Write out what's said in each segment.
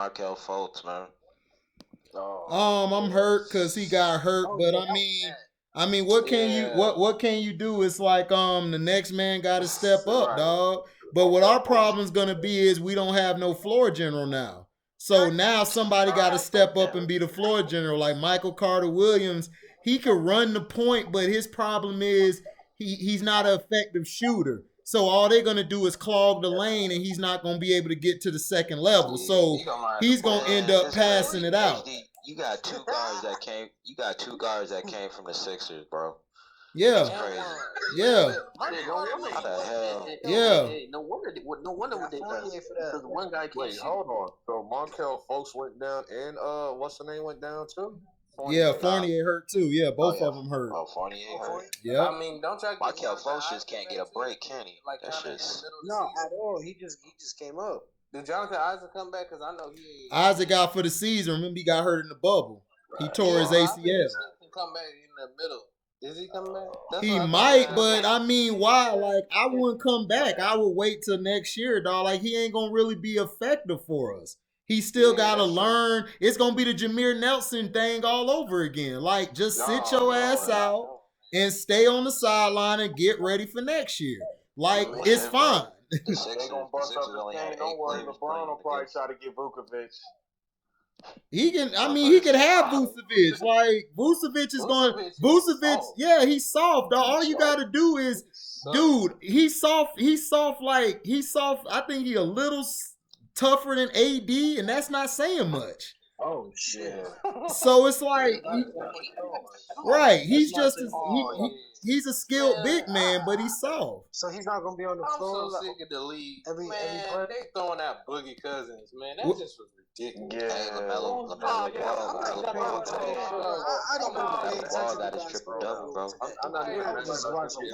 Markel Fultz, man. I'm hurt because he got hurt, but I mean, what can you what can you do? It's like the next man got to step up, dog. But what our problem's gonna be is we don't have no floor general now. So now somebody got to step up and be the floor general, like Michael Carter Williams. He could run the point, but his problem is he's not an effective shooter. So all they're gonna do is clog the lane, and he's not gonna be able to get to the second level. So he's gonna end up passing it out. You got two guards that came. You got two guards that came from the Sixers, bro. Yeah. That's crazy. Yeah. How the hell? Yeah. No wonder what they done. Because one guy can't shoot. Hold on. So Markel Fultz went down, and what's the name went down too? Yeah, Fournier hurt too. Yeah, both of them hurt. Oh, Fournier hurt. Yeah. I mean, don't y'all Markel Fultz just can't get a break, can he? Like That's just no at all. He just came up. Did Jonathan Isaac come back? Because I know he. Isaac out for the season. Remember, he got hurt in the bubble. He tore his ACL. He can come back in the middle. Is he coming back? He might, but I mean, why? Like, I wouldn't come back. I would wait till next year, dog. Like, he ain't gonna really be effective for us. He still gotta learn. It's gonna be the Jameer Nelson thing all over again. Like, just sit your ass out and stay on the sideline and get ready for next year. Like, it's fine. They gonna bust up the game. Don't worry, LeBron will probably try to get Vukovic. He can. I mean, he could have Vucevic. Like Vucevic is going. Vucevic, yeah, he's soft. Dog. All you gotta do is, dude, he's soft. He's soft. Like he's soft. I think he a little tougher than AD, and that's not saying much. Oh shit! So it's like, right? He's just he's a skilled big man, but he's soft. So he's not gonna be on the floor. I'm so sick of the league. Every They throwing out Boogie Cousins, man. That just was ridiculous. Hey, LaMelo Ball got his triple double, bro. I'm not even just watching.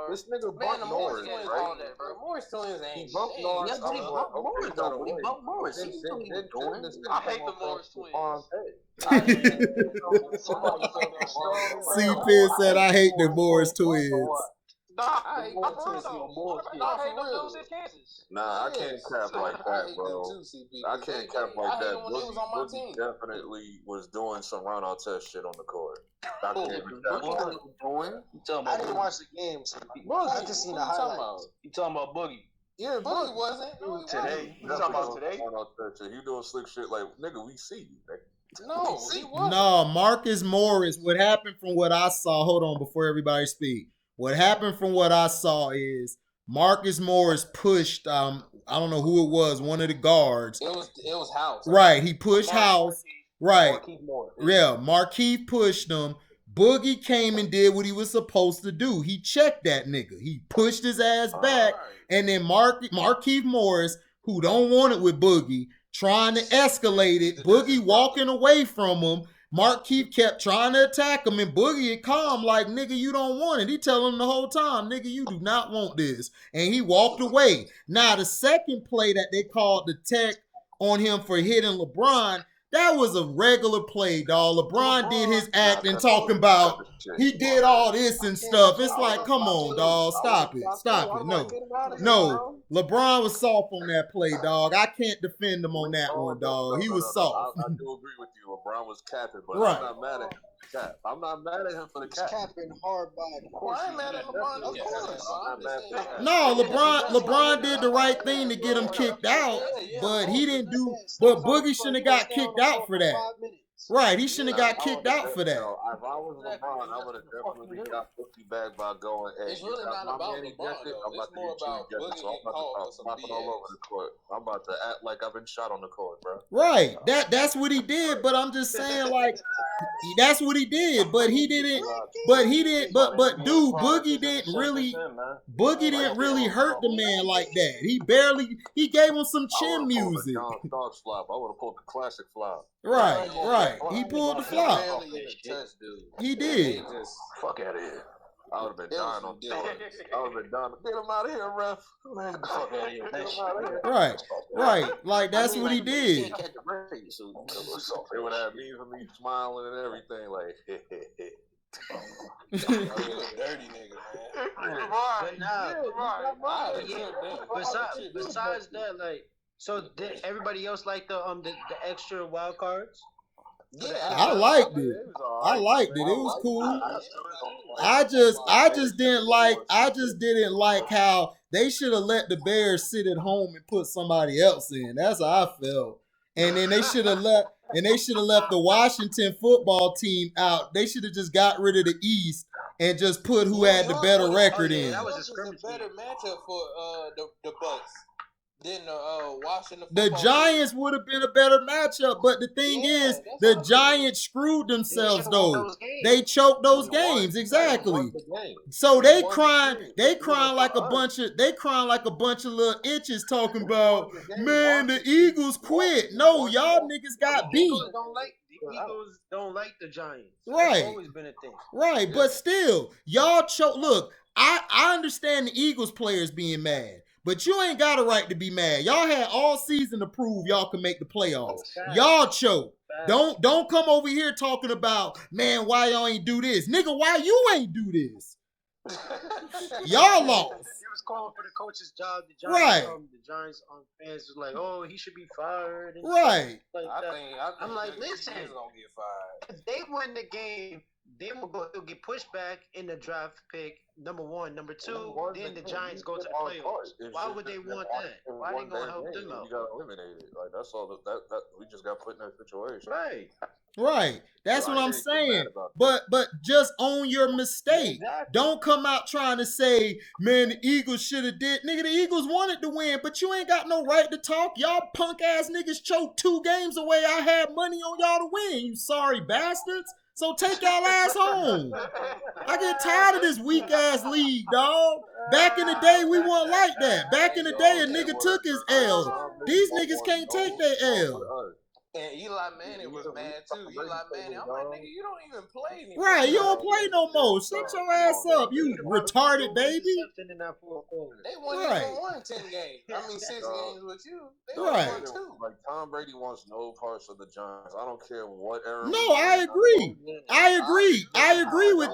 This nigga bumped Norris, right? Morris twins ain't. He bumped Norris. He bumped Morris. I hate the Morris twins. C-Pin said, "I hate the Morris twins." Nah, I can't cap like that, bro. I can't cap like that. Boogie definitely was doing some Ron Artest shit on the court. I didn't watch the games. I just seen the highlights. You talking about Boogie? Yeah, Boogie wasn't. Today? You talking about today? You doing slick shit like, nigga, we see you, nigga. No, he wasn't. No, Marcus Morris. What happened from what I saw? Hold on, before everybody speak. What happened from what I saw is Marcus Morris pushed. I don't know who it was. One of the guards. It was House. Right, he pushed House. Right. Yeah, Markieff pushed him. Boogie came and did what he was supposed to do. He checked that nigga. He pushed his ass back, and then Markieff Morris, who don't want it with Boogie, trying to escalate it. Boogie walking away from him. Markieff kept trying to attack him, and Boogie had calm like, nigga, you don't want it. He telling him the whole time, nigga, you do not want this. And he walked away. Now, the second play that they called the tech on him for hitting LeBron, that was a regular play, dog. LeBron did his act and talking about he did all this and stuff. It's like, come on, dog. Stop it. Stop it. No. LeBron was soft on that play, dog. I can't defend him on that one, dog. He was soft. I do agree with you. LeBron was capping, but right. I'm not mad at him. Cap. I'm not mad at him for the cap. Capping hard by the course. I ain't mad at LeBron. Of course. No, LeBron did the right thing to get him kicked out, but he didn't do. But Boogie shouldn't have got kicked out for that. Right, he shouldn't have got kicked out for that. If I was LeBron, I would have definitely got Boogie back by going, hey, it's really not about LeBron, though. It's more about Boogie getting called for some BS. All over the court. I'm about to act like I've been shot on the court, bro. Right, that's what he did, but I'm just saying, like, that's what he did, but he didn't, but dude, Boogie didn't really hurt the man like that. He gave him some chin music. Dog flop. I would have pulled the classic flop. Right. He pulled the flop. He did. Fuck out of here. I would have been dying on Jordan. I would have been dying. Get him out of here, ref. Man, get the fuck out of here. Get him out of here. Right. Like, that's what he did. It would have me for me smiling and everything. Like, you a dirty nigga, man. But nah, besides that, like, So did everybody else like the extra wild cards? Yeah, I liked it. I liked it. It was cool. I just didn't like how they should have let the Bears sit at home and put somebody else in. That's how I felt. And then they should have left the Washington football team out. They should have just got rid of the East and just put who had the better record in. That was a better matchup for the Bucks than Washington. The Giants would have been a better matchup, but the thing is, the Giants screwed themselves though. They choked those games, exactly. So they crying like a bunch of little itches talking about, man, the Eagles quit. No, y'all niggas got beat. The Eagles don't like the Giants. Right. That's always been a thing. Right, yeah. But still, y'all choke. Look, I understand the Eagles players being mad. But you ain't got a right to be mad. Y'all had all season to prove y'all can make the playoffs. Y'all choke. Don't come over here talking about, man, why y'all ain't do this? Nigga, why you ain't do this? Y'all lost. He was calling for the coach's job. The Giants fans was like, oh, he should be fired. And right. Like I'm like, listen, he's gonna get fired. If they win the game, they'll get pushed back in the draft pick. Number one, number two, then the Giants go to the playoffs. Why would they want that? Why they gonna help them out? You got eliminated. Like that's all. That we just got put in that situation. Right. That's what I'm saying. But just own your mistake. Exactly. Don't come out trying to say, man, the Eagles should have did. Nigga, the Eagles wanted to win, but you ain't got no right to talk. Y'all punk ass niggas choked 2 games away. I had money on y'all to win. You sorry bastards. So take y'all ass home. I get tired of this weak ass league, dog. Back in the day, we weren't like that. Back in the day, a nigga took his L. These niggas can't take their L. And Eli Manning was mad too. Eli Manning, I'm like, nigga, you don't even play anymore. Right, you don't play no more. Shut your ass up, you retarded baby. They won 10 games. I mean 6 games with you. They won 2. Like Tom Brady wants no parts of the Giants. I don't care what era. No, I agree. I agree with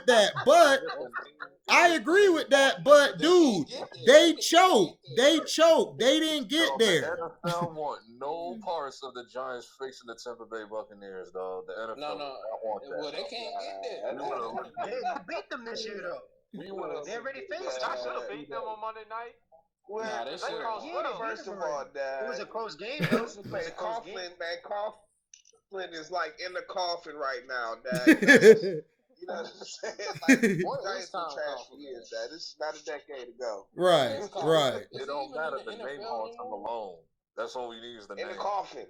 that. But dude, they choked. They didn't get there. The NFL want no parts of the Giants facing the Tampa Bay Buccaneers, dog. The NFL don't want that. Well, they can't get there. They beat them this year, though. They already faced. I should have beat them on Monday night. Well, they first of all, it was a close game. Coughlin is like in the coffin right now, Dad. You know what I'm saying? Like, Giants been trash for years, Dad. This is not a decade ago. Right. It don't matter the name on them alone. That's all we need is the name. In the coffin.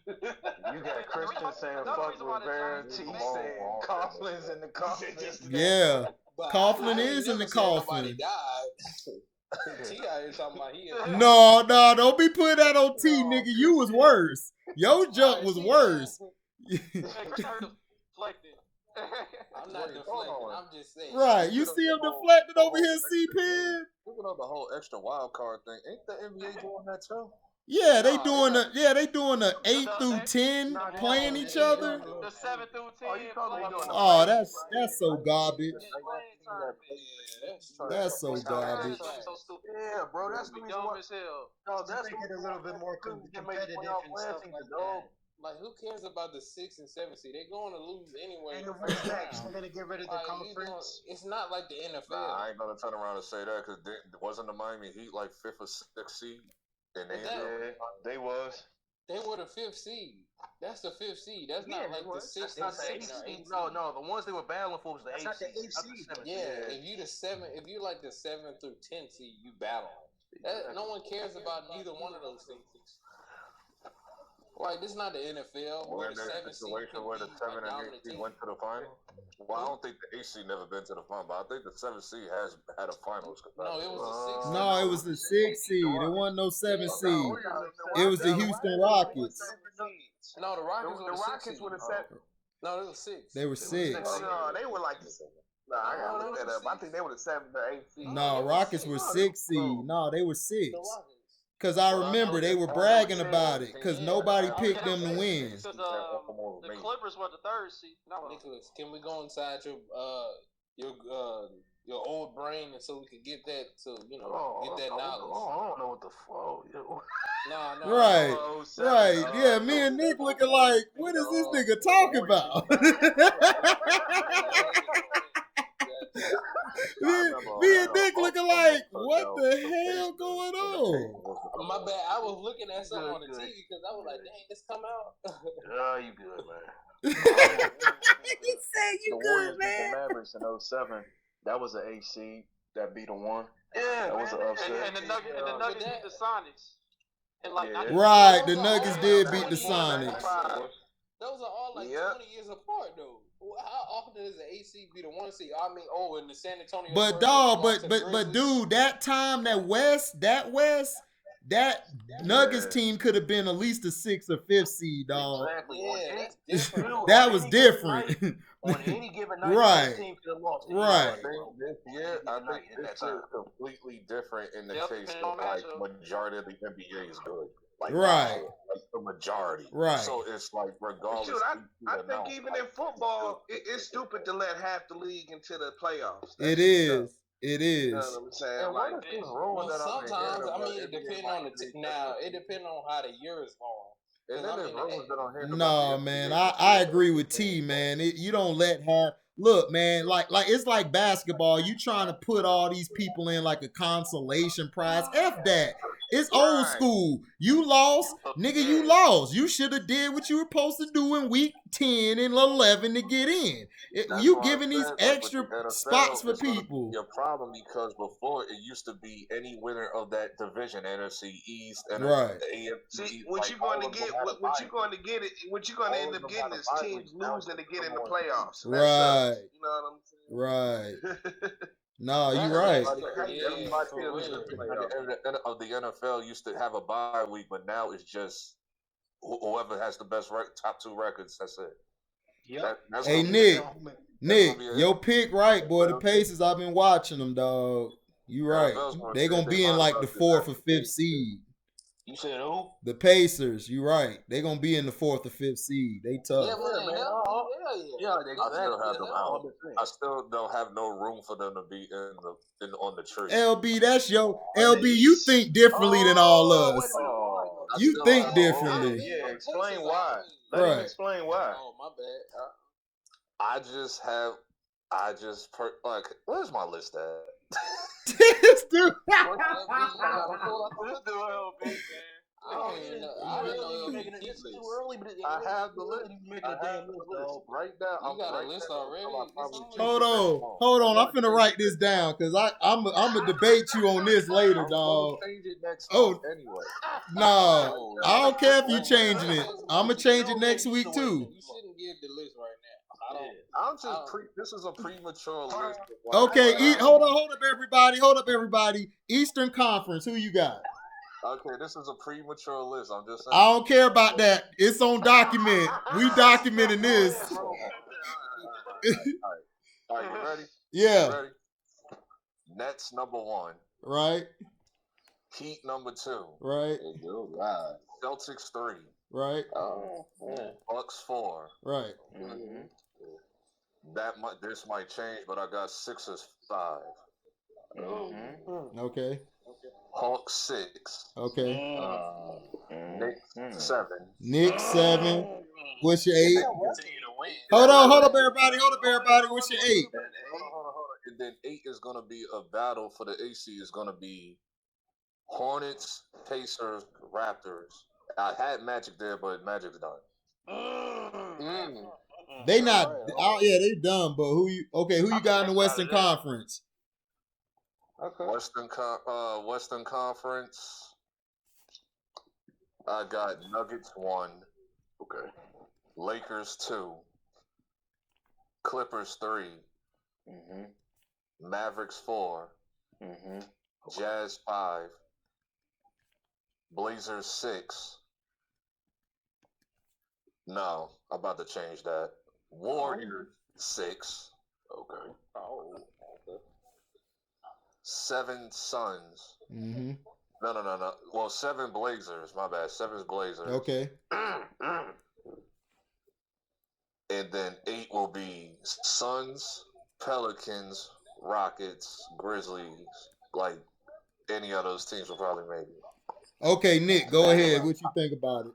You got Christian saying fuck Rivera, T saying Coughlin's in the coffin. Yeah. Coughlin is in the coffin. T out here talking about he No, don't be putting that on T, nigga. You was worse. Your jump was worse. I'm not deflecting. I'm just saying. Right. You see him deflected over here, C-Pin? Looking at the whole extra wild card thing. Ain't the NBA doing that too? Yeah, they doing the 8 through 10 playing each other. The 7 through 10. Oh, that's so garbage. That's so garbage. Yeah, bro, that's the reason why. No, that's make it a little bit more competitive and stuff like that. Like, who cares about the 6 and 7 seed? They're going to lose anyway. They're going to get rid of the conference. It's not like the NFL. Nah, I ain't going to turn around and say that because wasn't the Miami Heat like 5th or 6th seed? And they was. They were the 5th seed. That's the 5th seed. That's not like the 6th or 7th seed. No, the ones they were battling for was the 8th seed. Yeah, if you like the 7th through 10th seed, you battle. No one cares about neither one of those seeds. Like, this is not the NFL where the 7 seed where the 7 and 8 seed went to the final. Well, I don't think the 8 seed never been to the final, but I think the 7 seed has had a finals. No, it was the 6. No, it was the 6 seed. It wasn't no 7 seed. It was the Houston Rockets. No, the Rockets were the 7. No, they were 6. They were 6. No, they were like. No, I gotta look that up. I think they were the 7th or 8th seed. No, Rockets were 6 seed. No, they were 6. Because I remember they were bragging about it because nobody picked them to win. The Clippers were the 3rd seed. Nicholas, can we go inside your your old brain, and so we can get that get that knowledge. I don't know what the fuck. No. Right, Oh, right. Yeah, me and Nick looking like, what is this nigga talking about? me and Nick looking like, what the hell going on? My bad. I was looking at something on the TV because I was like, dang, this come out. Yeah, you good, man. You said you the good, Warriors beat man. the Mavericks in 07. That was an AC that beat a 1. Yeah, that was an upset. And the Nuggets beat the Sonics. And like, Yeah. Right, the Nuggets did beat the Sonics. Those are all like 20 years apart, though. How often does the AC be the 1 seed? I mean, in the San Antonio. But dog, but dude, that time that Nuggets team could have been at least a 6th or 5th seed, dog. Exactly. Yeah, that's different. That was different. On any given night, right. team could have lost. Right. I think this is completely different in the case of like majority of the NBA is good. Like, right. Like the majority. Right. So it's like regardless. Shoot, I think even in football, it's stupid to let half the league into the playoffs. It is. It is. You know what I'm saying? Like, sometimes, I mean, it depends on it depends on how the year is going. No, man, I agree with T, man. You don't let half. Look, man, like it's like basketball. You trying to put all these people in like a consolation prize. F that. It's old school. You lost, nigga. You lost. You should have did what you were supposed to do in week 10 and 11 to get in. You giving these extra spots for people. Your problem because before it used to be any winner of that division, NFC East and AFC. See, what you're going to get, what you're going to end up getting is teams losing to get in the playoffs. Right. You know what I'm saying? Right. No, you're right. Everybody of the NFL used to have a bye week, but now it's just whoever has the best top 2 records. That's it. Yeah. Hey Nick, your pick right, boy. The Pacers, I've been watching them, dog. You right. They gonna be in like the 4th or 5th seed. You said who? The Pacers. You right. They gonna be in the 4th or 5th seed. They tough. Yeah, man. I still don't have no room for them to be on the tree. LB, that's your LB. You think differently than all us. You think differently. Yeah, explain why. Let him explain why. Oh, my bad. Where's my list at? This dude. I don't even know. I didn't know you were making it too early, but I have the list. Making a damn list right now. You got a list already. Hold on. I'm finna write this down because I'm gonna debate you on this later, dog. Change it next month anyway. No, I don't care if you changing it. I'm gonna change it next week too. You shouldn't give the list right now. This is a premature list. Okay, hold up, everybody. Eastern Conference, who you got? Okay, this is a premature list. I'm just saying. I don't care about that. It's on document. We documenting this. All right, you ready? Yeah. You ready? Nets #1. Right. Heat #2. Right. Celtics 3. Right. Bucks 4. Right. Mm-hmm. This might change, but I got Sixers 5. Mm-hmm. Okay. Hawks 6. Okay. Knicks 7. Knicks 7. What's your 8? Hold up, everybody. What's your 8? And then 8 is gonna be a battle for the AC. Is gonna be Hornets, Pacers, Raptors. I had Magic there, but Magic's done. They not. Oh yeah, they done. But who you got in the Western Conference? Okay. Western Conference. I got Nuggets 1. Okay. Lakers 2. Clippers 3. Mavericks 4. Jazz 5. Blazers 6. No, I'm about to change that. Warriors 6. Okay. Oh. Okay. 7 Suns. Mm-hmm. No. Well, 7 Blazers. My bad. 7 Blazers. Okay. And then 8 will be Suns, Pelicans, Rockets, Grizzlies, like any of those teams will probably make it. Okay, Nick, go ahead. What you think about it?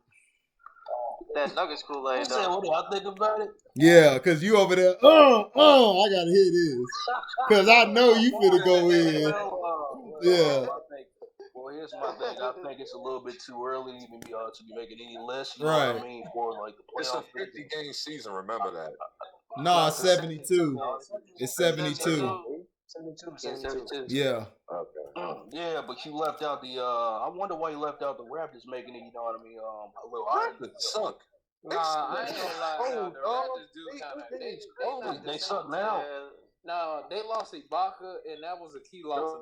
That Nuggets Kool-Aid. What do I think about it? Yeah, because you over there, I got to hear this. Because I know you finna go in. Yeah. Well, here's my thing. I think it's a little bit too early to be making any list. You Right. know what I mean? For like the playoff. It's a 50-game season. Remember that. No, 72. It's 72. 72. Yeah. Okay. Yeah, but you left out the. I wonder why you left out the Raptors making it. You know what I mean? A little Raptors suck. Nah, I ain't gonna lie. The Raptors do kind of. They suck now. No, they lost Ibaka, and that was a key loss.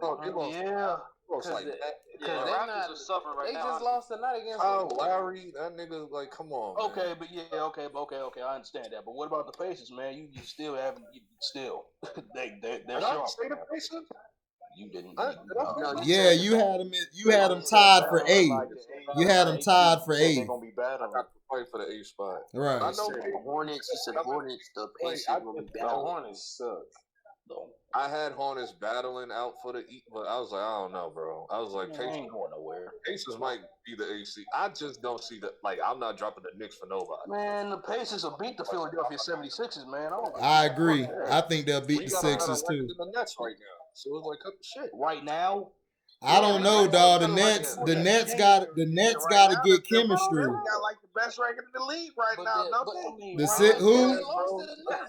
Yeah. Because the Raptors are suffering right now. They just lost tonight against Larry. That nigga, like, come on. Okay, man. Okay. I understand that. But what about the Pacers, man? You still haven't. They're sharp. Say the Pacers? You didn't. Yeah, you had them tied for 8. You had them tied for 8. They're gonna be battling. Fight for the 8th spot. Right. I know Hornets. You said Hornets. The Pacers will be battling. Hornets suck. I had Hornets battling out for the East, but I was like, I don't know, bro. I was like, Pacers ain't going nowhere. Pacers might be the AC. I just don't see that. Like, I'm not dropping the Knicks for nobody. Man, the Pacers will beat the Philadelphia 76ers, man. I agree. I think they'll beat the Sixers too. The Nets right now, so it's like cut the shit. Right now, I don't know, dog. The Nets got to get chemistry. Got like the best record in the league right now, don't they? Who?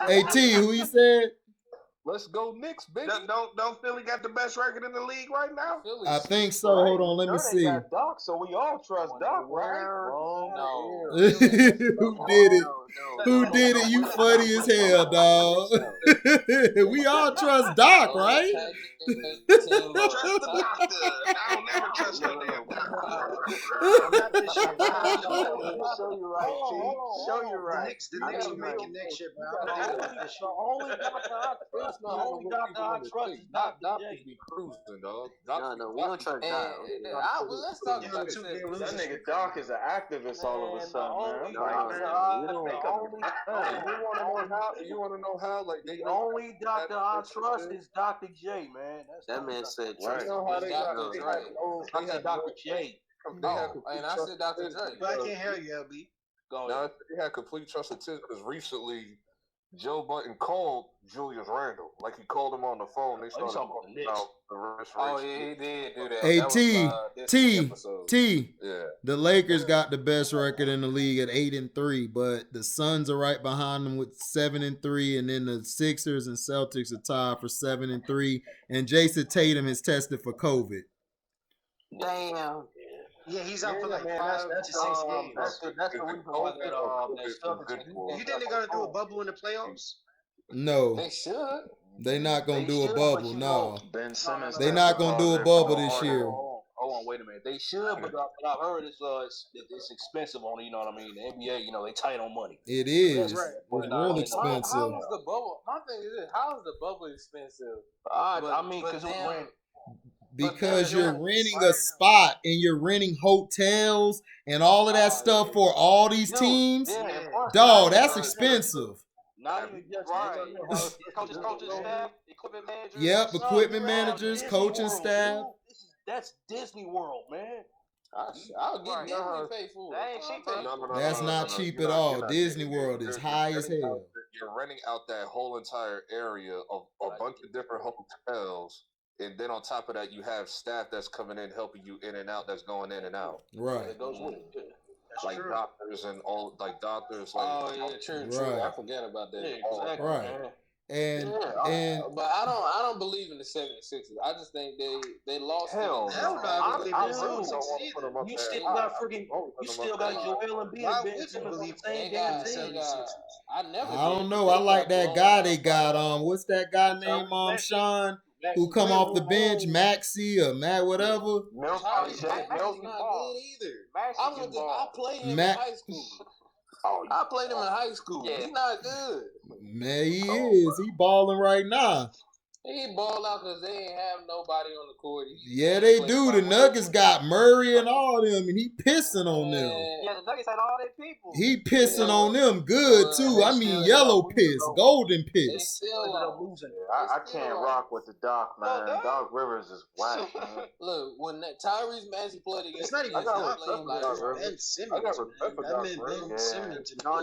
Hey T, who you said? Let's go Knicks, baby. Don't Philly got the best record in the league right now? I think so. Hold on, let me see. Doc, so we all trust Doc, right? No. Who did it? Who did it? You funny as hell, dog. We all trust Doc, right? Trust the doctor. I don't never trust no damn doctor. Show you right, T. Show you right. The Knicks will make it next year, bro. The only doctor I trust is Doc Dr. be cruising, dog. No, we don't trust Doc. Let's talk about this. That nigga Doc is an activist all of a sudden, man. You want to know how? Like, The only doctor I trust is Dr. J, man. That man said Right. trust. You know how they got Dr. Dre. I said Dr. J. They had And I said Dr. J. But I can't hear you, LB. Now they had complete trust in Tiz because recently Joe Budden called Julius Randle. Like, he called him on the phone. They started talking about the wrist race. He did do that. Hey, That T. Yeah. The Lakers got the best record in the league at 8-3, but the Suns are right behind them with 7-3, and then the Sixers and Celtics are tied for 7-3. And Jason Tatum has tested for COVID. Damn. Yeah, he's out for like 5 to 6 games. That's the reason why that stuff is You think they're gonna do a bubble in the playoffs? No, They should. they not gonna do a bubble. No, Ben Simmons. they not gonna do a bubble this year. Hold on, wait a minute. They should, but what I've heard is it's expensive on, you know what I mean? The NBA, they tight on money. It is. That's right. It's real expensive. How is the bubble? My thing is this: how is the bubble expensive? Because you're renting a spot and you're renting hotels and all of that stuff for all these teams. Dog, that's expensive. Not even just Coaches, staff, equipment managers. Yep, equipment managers, coaching staff. That's Disney World, man. I'll get Disney pay for it. That ain't cheap. That's not cheap at all. Disney World is high as hell. You're renting out that whole entire area of a bunch of different hotels. And then on top of that, you have staff that's coming in, helping you in and out, that's going in and out. Right. It goes with it. Like doctors and all, like doctors. True. Right. I forgot about that. Right. And but I don't believe in the 76ers. I just think they lost. Hell, You still got Joel Embiid. Why would you believe I don't know. I like that guy they got. What's that guy named Sean? Who come off the bench, Maxey or Matt, whatever. Maxey's not good either. I played him in high school. I played him in high school. He's not good. Man, he is. He balling right now. He ball out because they ain't have nobody on the court. Yeah, they do. The Nuggets got Murray and all them, and he pissing on them. Yeah, the Nuggets had all their people. He pissing on them good, too. I mean, yellow piss, golden piss. I can't rock with the Doc, man. Doc Rivers is whack, man. Look, when that Tyrese Maxey played against, it's not even Doc Ben Simmons. That man Ben Simmons. No,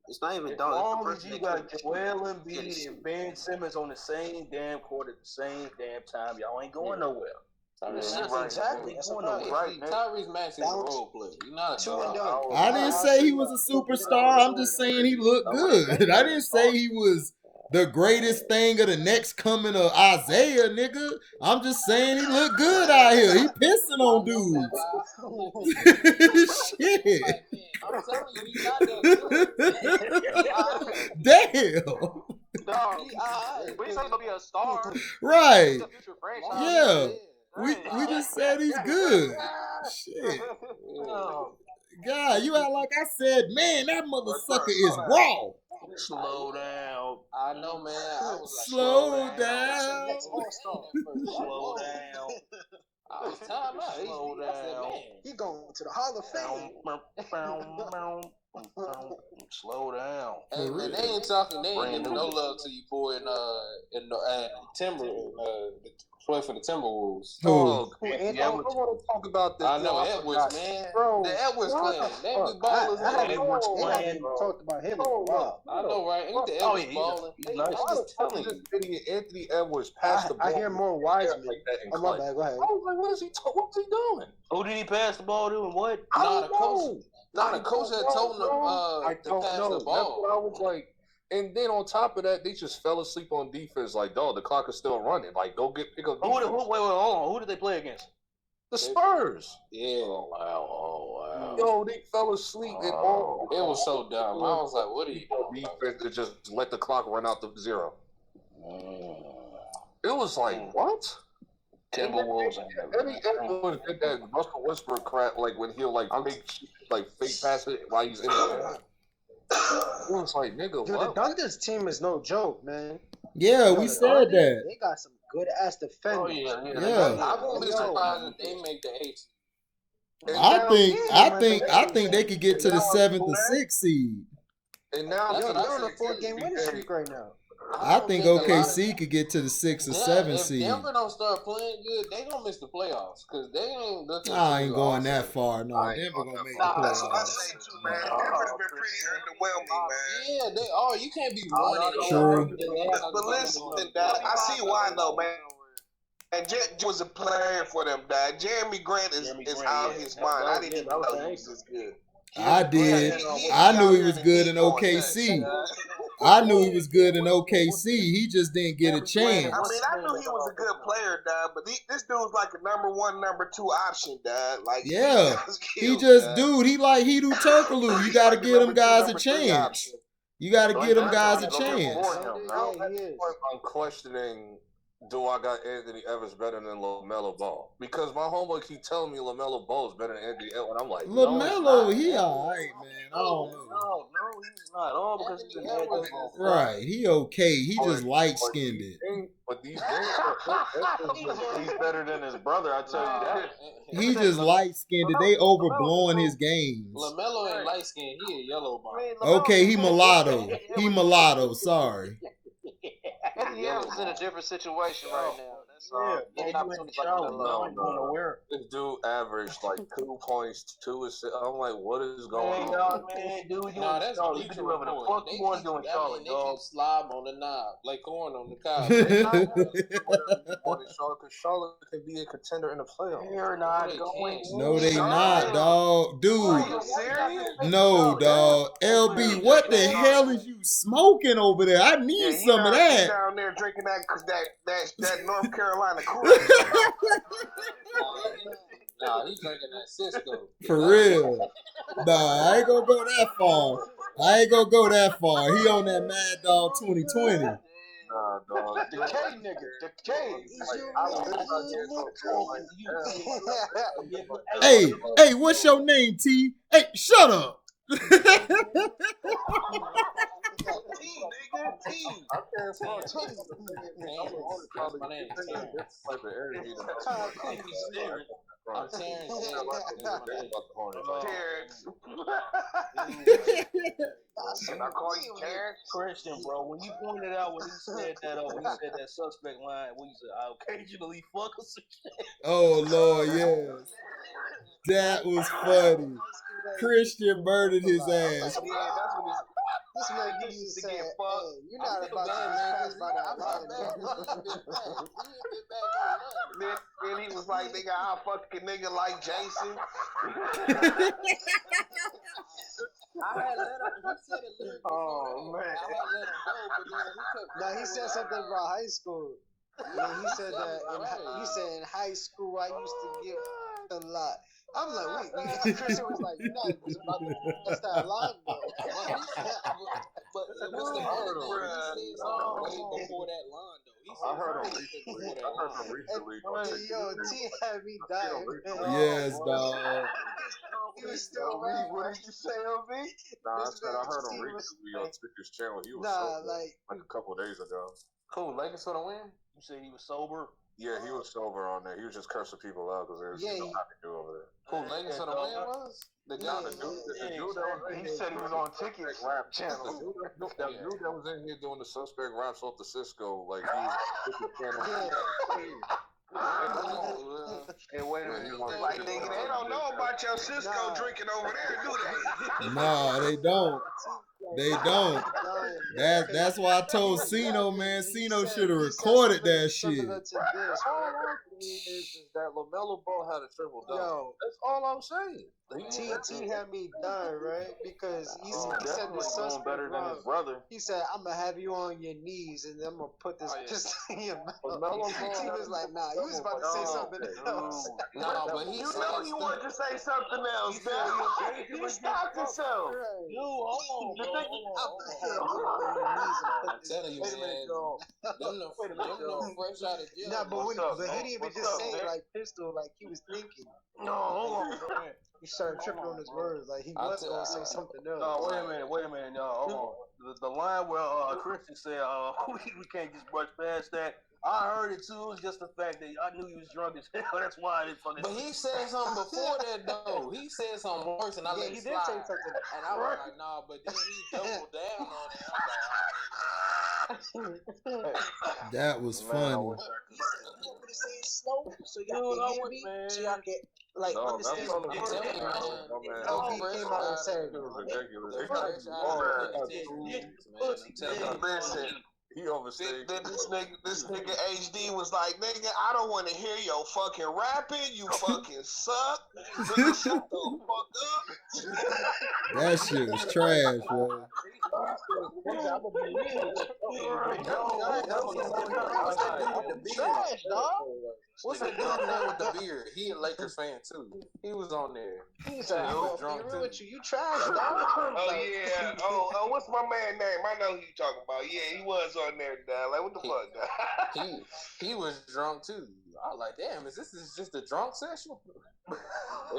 it's not even Doc. As long as you got Joel Embiid and Ben Simmons on the same damn court at the same damn time, y'all ain't going nowhere. Exactly. Tyrese Maxey is a role player. You're not a star. I didn't say he was a superstar. I'm just saying he looked good. I didn't say he was the greatest thing of the next coming of Isaiah, nigga. I'm just saying he looked good out here. He pissing on dudes. Shit. I'm telling you, he's not that good. Damn. Dog, we say he's gonna be a star. Right. Future franchise. Yeah. We just said he's good. Shit. God, you act like I said, man, that mother sucker is raw. Slow down. I know, man. I was like, Slow down. Slow down. I was time out. Slow I said, down. man. He going to the Hall of Fame. Slow down. Hey, man, they ain't talking. They ain't giving no love to you, boy, and Timber. Play for the Timberwolves. Who? I want to talk about this. I know Edwards, man. Bro, the Edwards clan. They be ballers. I haven't talked about him in a while. I know, right? Ain't the Edwards balling? I'm just telling you. Idiot Anthony Edwards passed the ball. I hear more Wiseman. Like that in Oh, my bad. Go ahead. I was like, what's he doing? Who did he pass the ball to and what? The coach had told him to pass the ball. That's what I was like. And then on top of that, they just fell asleep on defense. Like, dog, the clock is still running. Like, go pick up defense. Wait, hold on. Who did they play against? The Spurs. Yeah. Oh, wow. Yo, they fell asleep and all. It was so dumb. I was like, what are you doing? Defense to just let the clock run out to 0. It was like, what? Timberwolves. Eddie Edwards did that Russell Westbrook crap, like when he'll fake pass it while he's in the it was like, nigga, Dude, what? the Thunder team is no joke, man. Yeah, we said that. They got some good ass defenders. Oh, yeah. I won't be surprised if they make the 8th. I think they could get to the 7th or 6th seed. And now they're on a 4-game winning streak right now. I think OKC could get to the 6th or 7th seed. If Denver don't start playing good, they gonna miss the playoffs because they ain't looking. I ain't going that far. No, Denver gonna make the playoffs. That's what I say too, man. Denver's been pretty underwhelming, man. Yeah, they are. You can't be running. True. But listen, Dad, I see why though, man. And Jet was a player for them, Dad. Jeremy Grant is out of his mind. I didn't even know he was this good. I did. I knew he was good in OKC. I knew he was good in OKC. He just didn't get a chance. I mean, I knew he was a good player, Dad, but this dude's like a number 1, number 2 option, Dad. Like, yeah, he just, dude, he like Hedo Turkoglu. You got to give them guys a chance. You got to give them guys a chance. I'm questioning, do I got Anthony Evans better than LaMelo Ball? Because my homework keep telling me LaMelo Ball is better than Anthony Evans. I'm like, LaMelo, he all right, man. I don't know. No, he's not. All because he's an Edwards. Right, he okay. He just light-skinned it. But these he's better than his brother, I tell you that. He just light-skinned it. They overblowing his games. LaMelo ain't light-skinned. He a yellow bar. Okay, he mulatto. He mulatto, sorry. Anthony Evans is in a different situation right now. That's This dude averaged like 2 points, 2 assists. I'm like, what is going on? Man, dude, that's Charlotte. You can do whatever the fuck you want to do in Charlotte, they dog. can slob on the knob, like corn on the cob. Charlotte can be a contender in the playoffs. They're not going. No, they not, dog. Dude. Are you serious? No, dog. LB, what the hell is you smoking over there? I need some of that. Down there drinking that North Carolina Kool. Nah, he's drinking that Cisco. For real. Nah, I ain't gonna go that far. He on that Mad Dog 2020. Nah, dog. Decay, nigga. Decay. Hey, what's your name, T? Hey, shut up. I can't front T. That's my name. Like the energy to I'm Terrence. Terrence. Can I call you Terrence? Christian, bro, when you pointed out when he said that suspect line, when he said, I occasionally fuck a shit. Oh Lord, yes. That was funny. Christian murdered his ass. Yeah, that's what this man used to say, hey, you're not about to pass by that line. Then he was like, nigga, I'll fuck a nigga like Jason. I had let him. He said it literally. Oh man. I had let him go, but then he kept. No, he said something about high school. Yeah, he said that. He said in high school I used to give a lot. I'm like, wait. Christian was like, you're not about to pass that line, though. But it was the other thing. He said something way before that line, though. I heard him recently. Yo, T had me dying. Yes, dog. He was still What did you say, LB? Nah, I said I heard him recently on Twitter's channel. He was sober, like a couple of days ago. Cool, Lakers for the win. You said he was sober? Yeah, he was sober on there. He was just cursing people out because there's nothing to do over there. Cool, Lakers for the win was? The guy, the dude that was He said he was on Ticket's rap channel. The dude that was in here doing the suspect raps off the Cisco, like he was. And wait a minute, like nigga, they don't know about your Cisco drinking over there, do they? No, they don't. They don't. That's why I told Cino, man. Cino should have recorded that shit. All I'm saying is that LaMelo Ball had a triple double. That's all I'm saying. T had me done, right? Because he said the suspect better than his brother. He said, I'm going to have you on your knees and I'm going to put this pistol in your mouth. T was like, nah, you was about to say something else. No, but he you know you wanted to say something else, man. You stopped yourself. Dude, hold on, I'm telling you, man. Them fresh out of jail. Nah, but he didn't even just say like pistol, like he was thinking. No, hold on. He started tripping on his words, like he was going to say something else. No, wait a minute, y'all. Hold on. The line where Christian said, we can't just brush past that. I heard it too. It was just the fact that I knew he was drunk as hell. That's why I didn't fucking. But he said something before that though. He said something worse, and I let it slide. Say something. And I was like, nah. But then he doubled down on it. That was funny. So y'all can hear me. So y'all can like understand. LB came out and said, listen. He overstayed. Then this nigga HD was like, nigga, I don't want to hear your fucking rapping. You fucking suck. Nigga, shut the fuck up. That shit was trash, bro. Trash, dog. What's that dude name with the beard? He a Lakers fan too. He was on there. He was drunk too. You trash, dog. Oh yeah. Oh, what's my man name? I know who you talking about. Yeah, he was on there, dog. Like, what the fuck, dog? He was drunk too. I was like, damn, is this just a drunk session?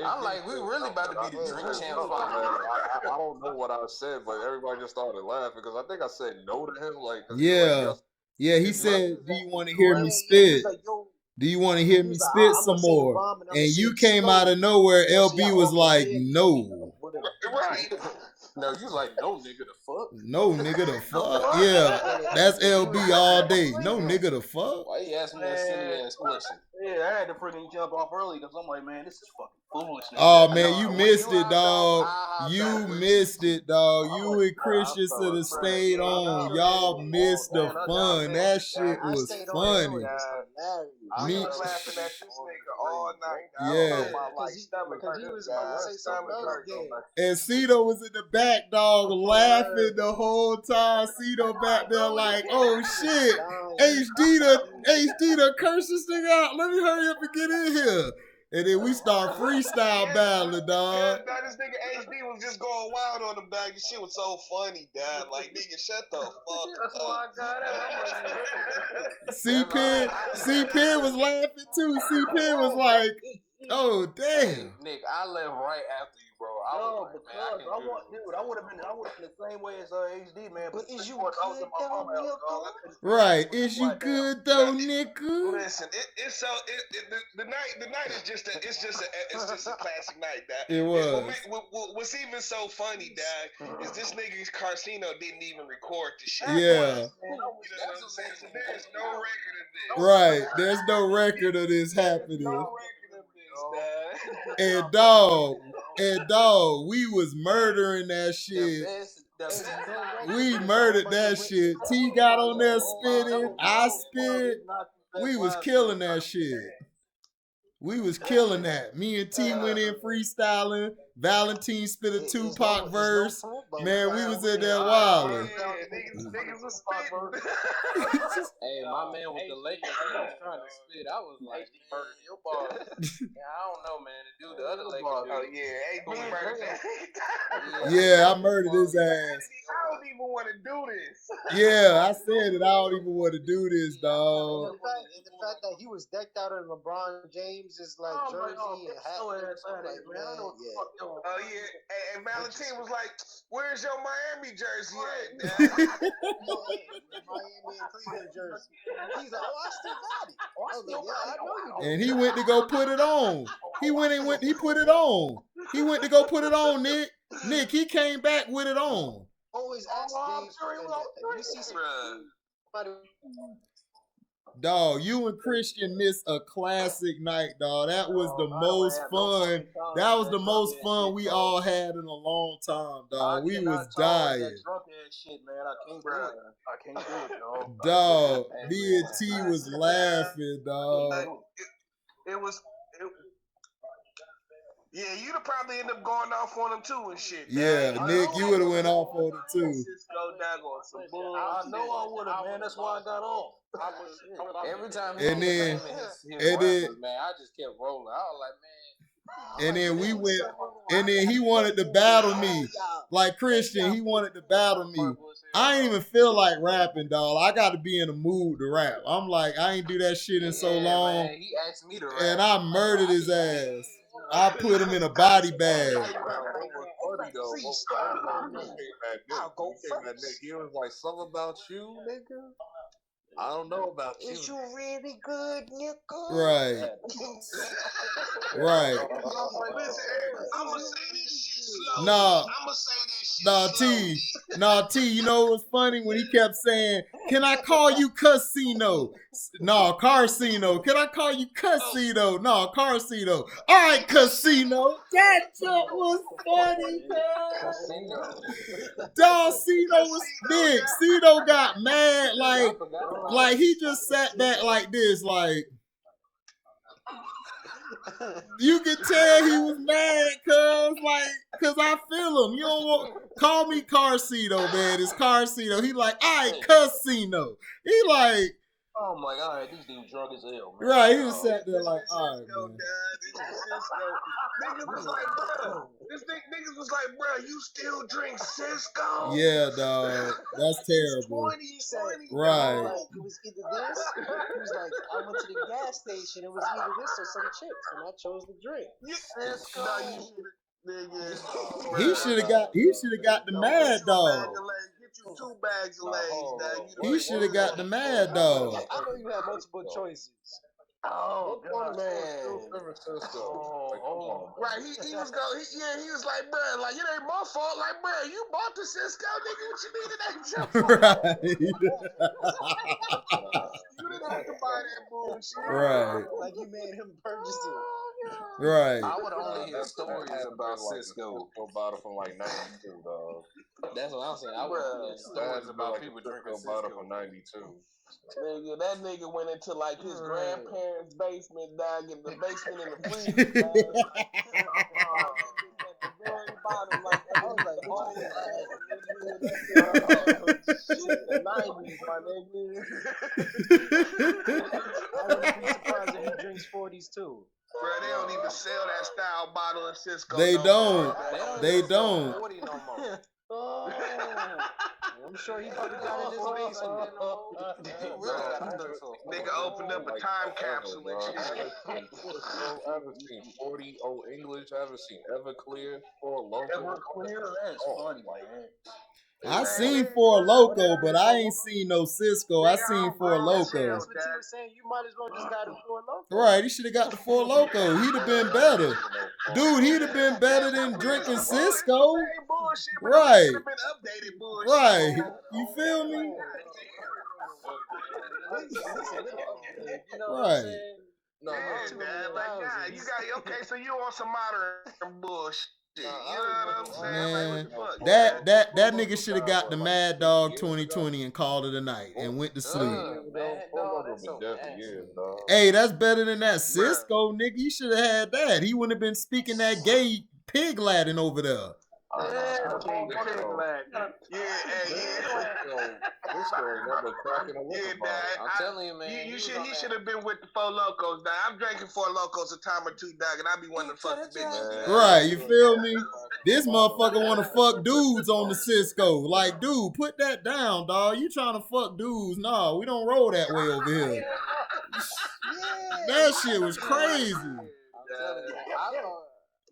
I'm like, we really about to be the drink champs. I don't know what I said, but everybody just started laughing because I think I said no to him. Like, yeah, he said, "Do you want to hear me spit? Do you want to hear me spit some more?" And you came out of nowhere. LB was like, "No." Right. No, you like, no nigga the fuck? No nigga the fuck? Yeah, that's LB all day. No nigga the fuck? Why you asking me a silly ass question? Yeah, I had to freaking jump off early because I'm like, man, this is fucking foolishness. Oh man, you missed it, dog. You missed it, dog. You and Christian should have stayed on. Y'all missed the fun. That shit was funny. I was laughing at this nigga all night. Yeah. Because he was about to say something else. And Cito was in the back, dog, laughing the whole time. Cito back there like, oh shit, HD to curse this nigga out. Let me hurry up and get in here. And then we start freestyle battling, dog. Now this nigga HD was just going wild on the back. This shit was so funny, dog. Like, nigga, shut the fuck up. C-Pen was laughing too. C-Pen was like, Oh damn. Hey, Nick, I left right after you, bro. I would have been the same way as HD, man. But is you good though, nigga? Right. Is you good though, nigga? Listen, it's so the night is just it's just a classic night, dog. It was. What's even so funny, dog, is this nigga Carcino didn't even record the shit. Yeah. You know what I'm saying? So there's no record of this. Right. There's no record of this happening. No record of And this, dog. dog, we was murdering that shit. We murdered that shit. T got on there spitting. I spit. We was killing that shit. We was killing that. Me and T went in freestyling. Valentine spit a Tupac verse. Man, we was in there wilding. Niggas was spitting. Hey, my man with the Lakers, he was trying to spit. I was like, your ball. Yeah, I don't know, man. The dude, the other Lakers. Oh yeah, hey, dude murdered that. Yeah, I murdered his ass. I don't even want to do this. Yeah, I said it. I don't even want to do this, dog. The fact that he was decked out in LeBron James's like jersey and hat. Oh yeah, and Valentine was like, "Where's your Miami jersey at?" Miami and Cleveland jersey. He's like, "Oh, I still got it." I was like, "Yeah, I know you did." And he went to go put it on. He put it on. He went to go put it on, Nick. Nick, he came back with it on. Always ask James. You see somebody. Dog, you and Christian missed a classic night, dog. That was the most fun. That was the most fun we all had in a long time, dog. We was dying. I can't do it, dog. Dog, me and T was laughing, dog. It was. Yeah, you'd have probably ended up going off on them too and shit. Yeah, Nick, you would have went off on it too. I know I would have, man. That's why I got on. Every time and then, man, I just kept rolling. I was like, man. And then we went, and then he wanted to battle me. Like Christian, he wanted to battle me. I ain't even feel like rapping, dog. I got to be in the mood to rap. I'm like, I ain't do that shit in so long. Man, he asked me to rap. And I murdered his ass. I put him in a body bag. He was like, something about you, nigga? I don't know about you. Is you really good, nigga? Right. Right. Listen, I'm going to say this shit slow. Nah. I'm going to say this shit Nah, T, you know what's funny when he kept saying, can I call you Casino? No, Carcino. Can I call you Casino? No, Carcino. All right, Casino. That shit was funny, man. Dog, Cino was big. Cino got mad, like he just sat back like this, like. You can tell he was mad, cause I feel him. You don't want call me Carcino, man. It's Carcino. He like, all right, Casino. He like, oh my God, these dudes drunk as hell, man. Right, he just sat there like, all right, man. Niggas was like, bro. Niggas was like, bro, you still drink Cisco? Yeah, dog. That's terrible. 20, right. Like, it was either this. He was like, I went to the gas station. It was either this or some chips, and I chose the drink. Cisco. No, you should He should have got the Mad Dog. Get you 2 bags of Lay's. He should have got the Mad Dog. I know you have multiple choices. Oh, God, man. Right, he was going, he was like, bro, like, it ain't my fault. Like, bro, you bought the Cisco, nigga, what you mean it ain't your fault? Right. You didn't have to buy that bullshit. Right. Like, you made him purchase it. Right. I would only hear stories about Cisco. Bottle from like 92, dog. That's what I'm saying. I would hear stories about people drinking bottle Cisco. from 92. Nigga, that nigga went into like his grandparents' basement, dog, in the basement in the freezer, dog. At the very bottom, like I was like, oh, the 90s, my nigga. I wouldn't be surprised if he drinks 40s too. Bro, they don't even sell that style bottle of Cisco. They no don't. more, They don't. 40 no more. I'm sure he probably got in his basement. Nigga opened up a time capsule and shit. I haven't seen 40 Old English. I haven't seen Everclear or Local. Everclear, that's funny, man. I seen For Loco, but I ain't seen no Cisco. I seen For Loco. That's what you were saying. You might as well just got him For Loco. Right, he should have got the For Loco. He'd have been better. Dude, he'd have been better than drinking Cisco. Right. Right. You feel me? Right. No, man, like, yeah, you got okay. So you on some modern bullshit. You know what I'm saying? Man, like, that nigga should have got the Mad Dog 2020 and called it a night and went to sleep. Hey, that's better than that Cisco, nigga. You should have had that. He wouldn't have been speaking that gay pig Latin over there. I'm telling you, man. He should have been with the Four Locos, dog. I'm drinking Four Locos a time or two, dog, and I be wanting to fuck the bitches. Right, you feel me? This motherfucker want to fuck dudes on the Cisco. Like, dude, put that down, dog. You trying to fuck dudes? Nah, we don't roll that way over here. That shit was crazy.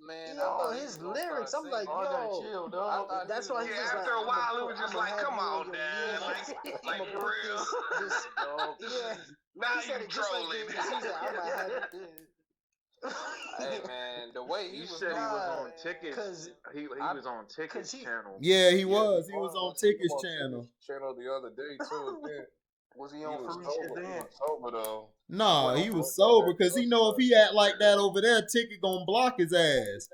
Man, his lyrics, I'm like, yo, chill, dog. That's why he was after a while, it was just like, come on, man, like for real. Yeah. Now you trolling. Hey man, the way he said he was on Tickets. He was on Tickets channel. Yeah, he was. He was on Tickets channel. Channel the other day too. Was he on free shit then? Sober though. Nah, he was sober because he know if he act like that over there, Ticket gonna block his ass.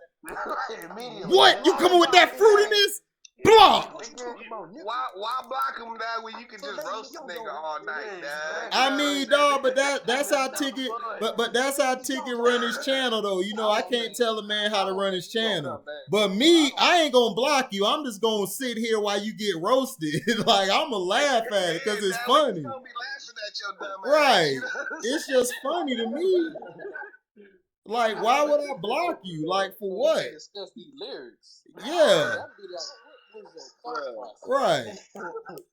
What? You coming with that fruitiness? Block! Why block him, dog, when you can just roast the nigga all night, dog? I mean, dog, but that's how Ticket. But that's how Ticket run his channel, though. You know, I can't tell a man how to run his channel. But me, I ain't gonna block you. I'm just gonna sit here while you get roasted. Like I'ma laugh at it because it's funny. Right? It's just funny to me. Like, why would I block you? Like, for what? Discuss these lyrics. Yeah. Right.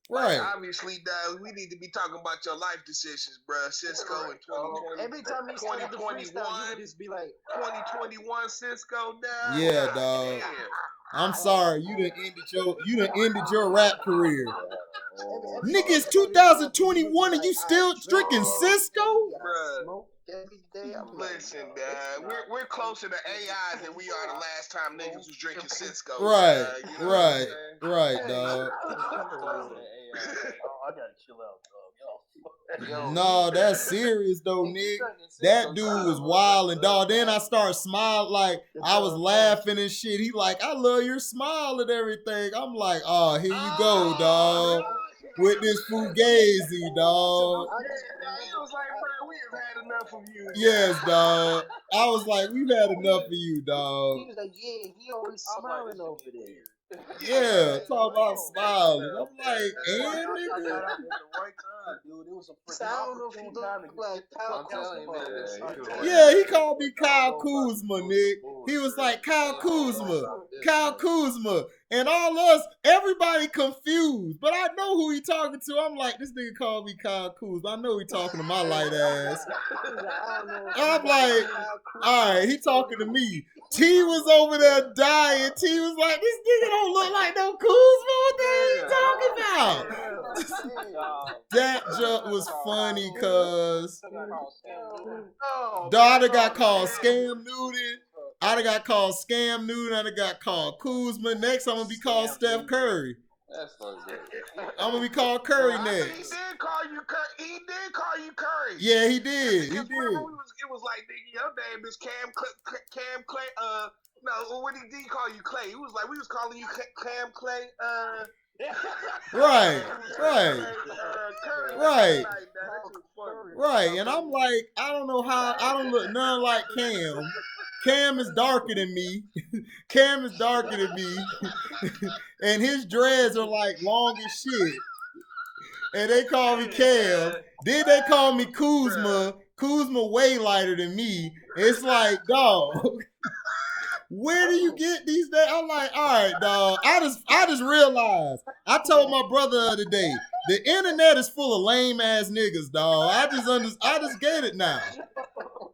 Right. Obviously, dog, we need to be talking about your life decisions, bruh. Cisco in 2020. Every time he started the freestyle, you would just be like, 2021 Cisco, dog. Yeah, dog. I'm sorry, you done ended your rap career. Nigga, it's 2021 and you still drinking Cisco? Bruh. Listen, dog, we're closer to AI than we are the last time niggas was drinking Cisco. Right, you know right, dog. I gotta chill out, dog. No, that's serious though, Nick. That dude was wild and dog. Then I started smiling, like I was laughing and shit. He like, I love your smile and everything. I'm like, oh, here you go, dog. With this fugazi, dog. He was like, bro, we have had enough of you. Yes, dog. I was like, we've had enough of you, dog. He was like, yeah, he always smiling over there. Yeah, talk about smiling. I'm like, and nigga. Yeah, he called me Kyle Kuzma, Nick. He was like, Kyle Kuzma. And all us, everybody confused. But I know who he talking to. I'm like, this nigga called me Kyle Kuzma. I know he talking to my light ass. I'm like, all right, he talking to me. T was over there dying. T was like, this nigga don't look like no Kuzma. What the hell you talking about? That jump was funny, cuz. Daughter got called Scam Newton. I done got called Scam Newton. I done got called Kuzma. Next, I'm going to be called Steph Curry. That's so good. I'm going to be called Curry next. He did call you Curry. Yeah, he did. He did. It was like, nigga, your name is Cam Clay. No, what did he call you, Clay? He was like, we was calling you Cam Clay. Right. And I'm like, I don't know how, I don't look none like Cam. Cam is darker than me. And his dreads are like long as shit. And they call me Cam. Then they call me Kuzma. Kuzma way lighter than me. It's like, dog. Where do you get these days? I'm like, all right, dog. I just realized I told my brother the other day, the internet is full of lame ass niggas, dog. I just get it now.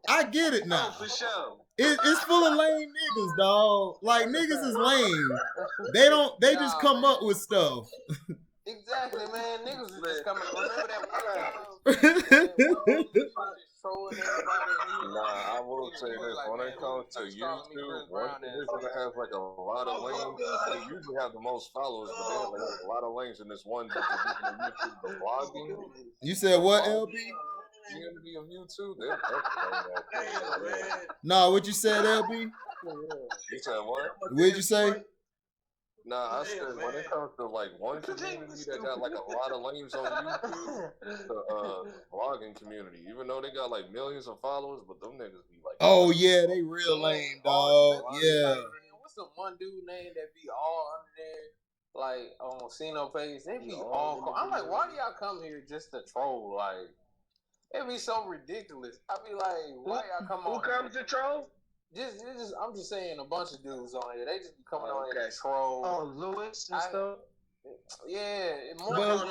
I get it now. Oh, for sure. It's full of lame niggas, dog. Like niggas is lame. They just come up with stuff. Exactly, man. Niggas is just coming. Remember that one trolling everybody. Nah, I will say this. When it comes to YouTube, one person that has like a lot of lanes, they usually have the most followers, but they have like a lot of lanes in this one YouTube, the vlogging. You said what, LB? Community of YouTube. Nah, what you said, LB? You said what? What'd you say? Nah, I said when it comes to like one community that got like a lot of lanes on YouTube, the vlogging community, even though they got like millions of followers, but them niggas be like, oh yeah, they real lame, dog. Yeah. What's the one dude name that be all under there? Like on Cino page, they be all. I'm like, why do y'all come here just to troll? Like, it be so ridiculous. I be like, why y'all come on? Who comes to troll? I'm just saying a bunch of dudes on here. They just be coming on here to troll. Oh, Lewis and stuff. Yeah, hold on. I'm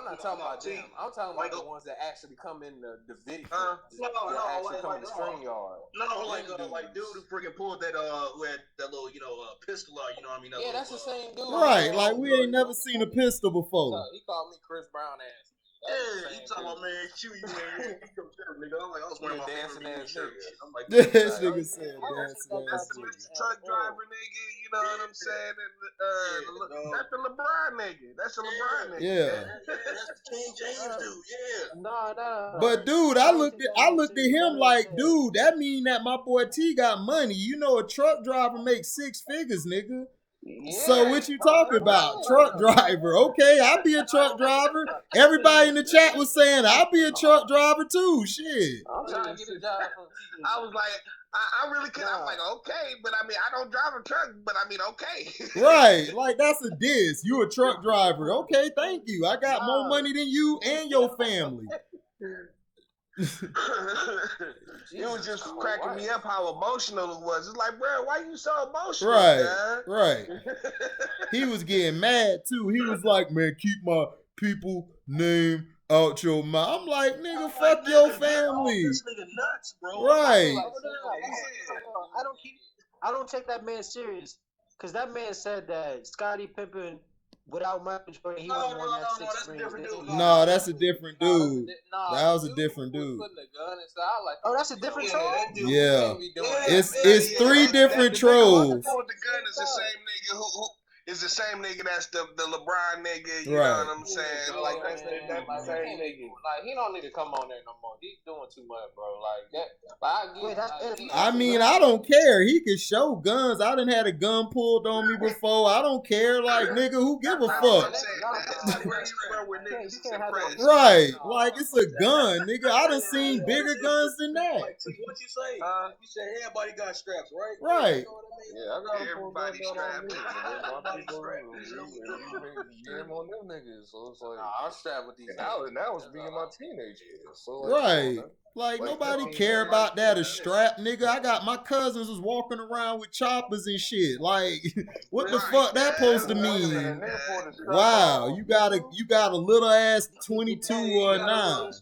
not talking about them. I'm talking about the ones that actually come in the video. Actually come in the stream yard. Like dude who freaking pulled that with that little pistol out. You know what I mean? Yeah, that's the same dude. Right, like we ain't never seen a pistol before. So he called me Chris Brown ass. Yeah, he talking about, man, shoot you, man. Nigga, I'm like, I was wearing my dancing ass nigga. I'm like, this nigga said dancing ass nigga. Truck driver nigga, you know what I'm saying? And, that's the LeBron nigga. That's the LeBron nigga. Yeah. That's the King James dude. Yeah. No. But dude, I looked at him like, dude, that mean that my boy T got money. You know, a truck driver makes 6 figures, nigga. Yeah. So what you talking about? Truck driver. Okay, I'll be a truck driver. Everybody in the chat was saying I'll be a truck driver too. Shit. I'm trying to get a job from T. I was like, I really could. I'm like, okay, but I mean, I don't drive a truck, but I mean, okay. Right, like that's a diss. You a truck driver. Okay, thank you. I got more money than you and your family. It was just cracking me up how emotional it was. It's like, bro, why you so emotional? Right. He was getting mad too. He was like, man, keep my people name out your mouth. I'm like, nigga, fuck your family. This nigga nuts, bro. Right. I don't take that man serious, because that man said that Scottie Pippen, without Michael Jordan, he would have won that 6 rings. No, that's a different dude. That was a different dude. Oh, that's a different troll? Yeah. It's 3 different trolls. The gun is the same nigga who is the same nigga that's the LeBron nigga, you right. know what I'm saying? Like that's the same nigga. Like he don't need to come on there no more. He's doing too much, bro. Like that. I mean, I don't care. He can show guns. I done had a gun pulled on me before. I don't care. Like, nigga, who give a fuck? Right. Like, it's a gun, nigga. I done seen bigger guns than that. What you say? You said everybody got straps, right? Right. Yeah, I got everybody strapped. Game on them niggas, so it's like I'm strapped with these. That was me in my teenage years. So right. Like nobody care about that a strap, nigga. I got my cousins was walking around with choppers and shit. Like, what the fuck that supposed to mean? Wow, you got a little ass 22 or 9. I'm telling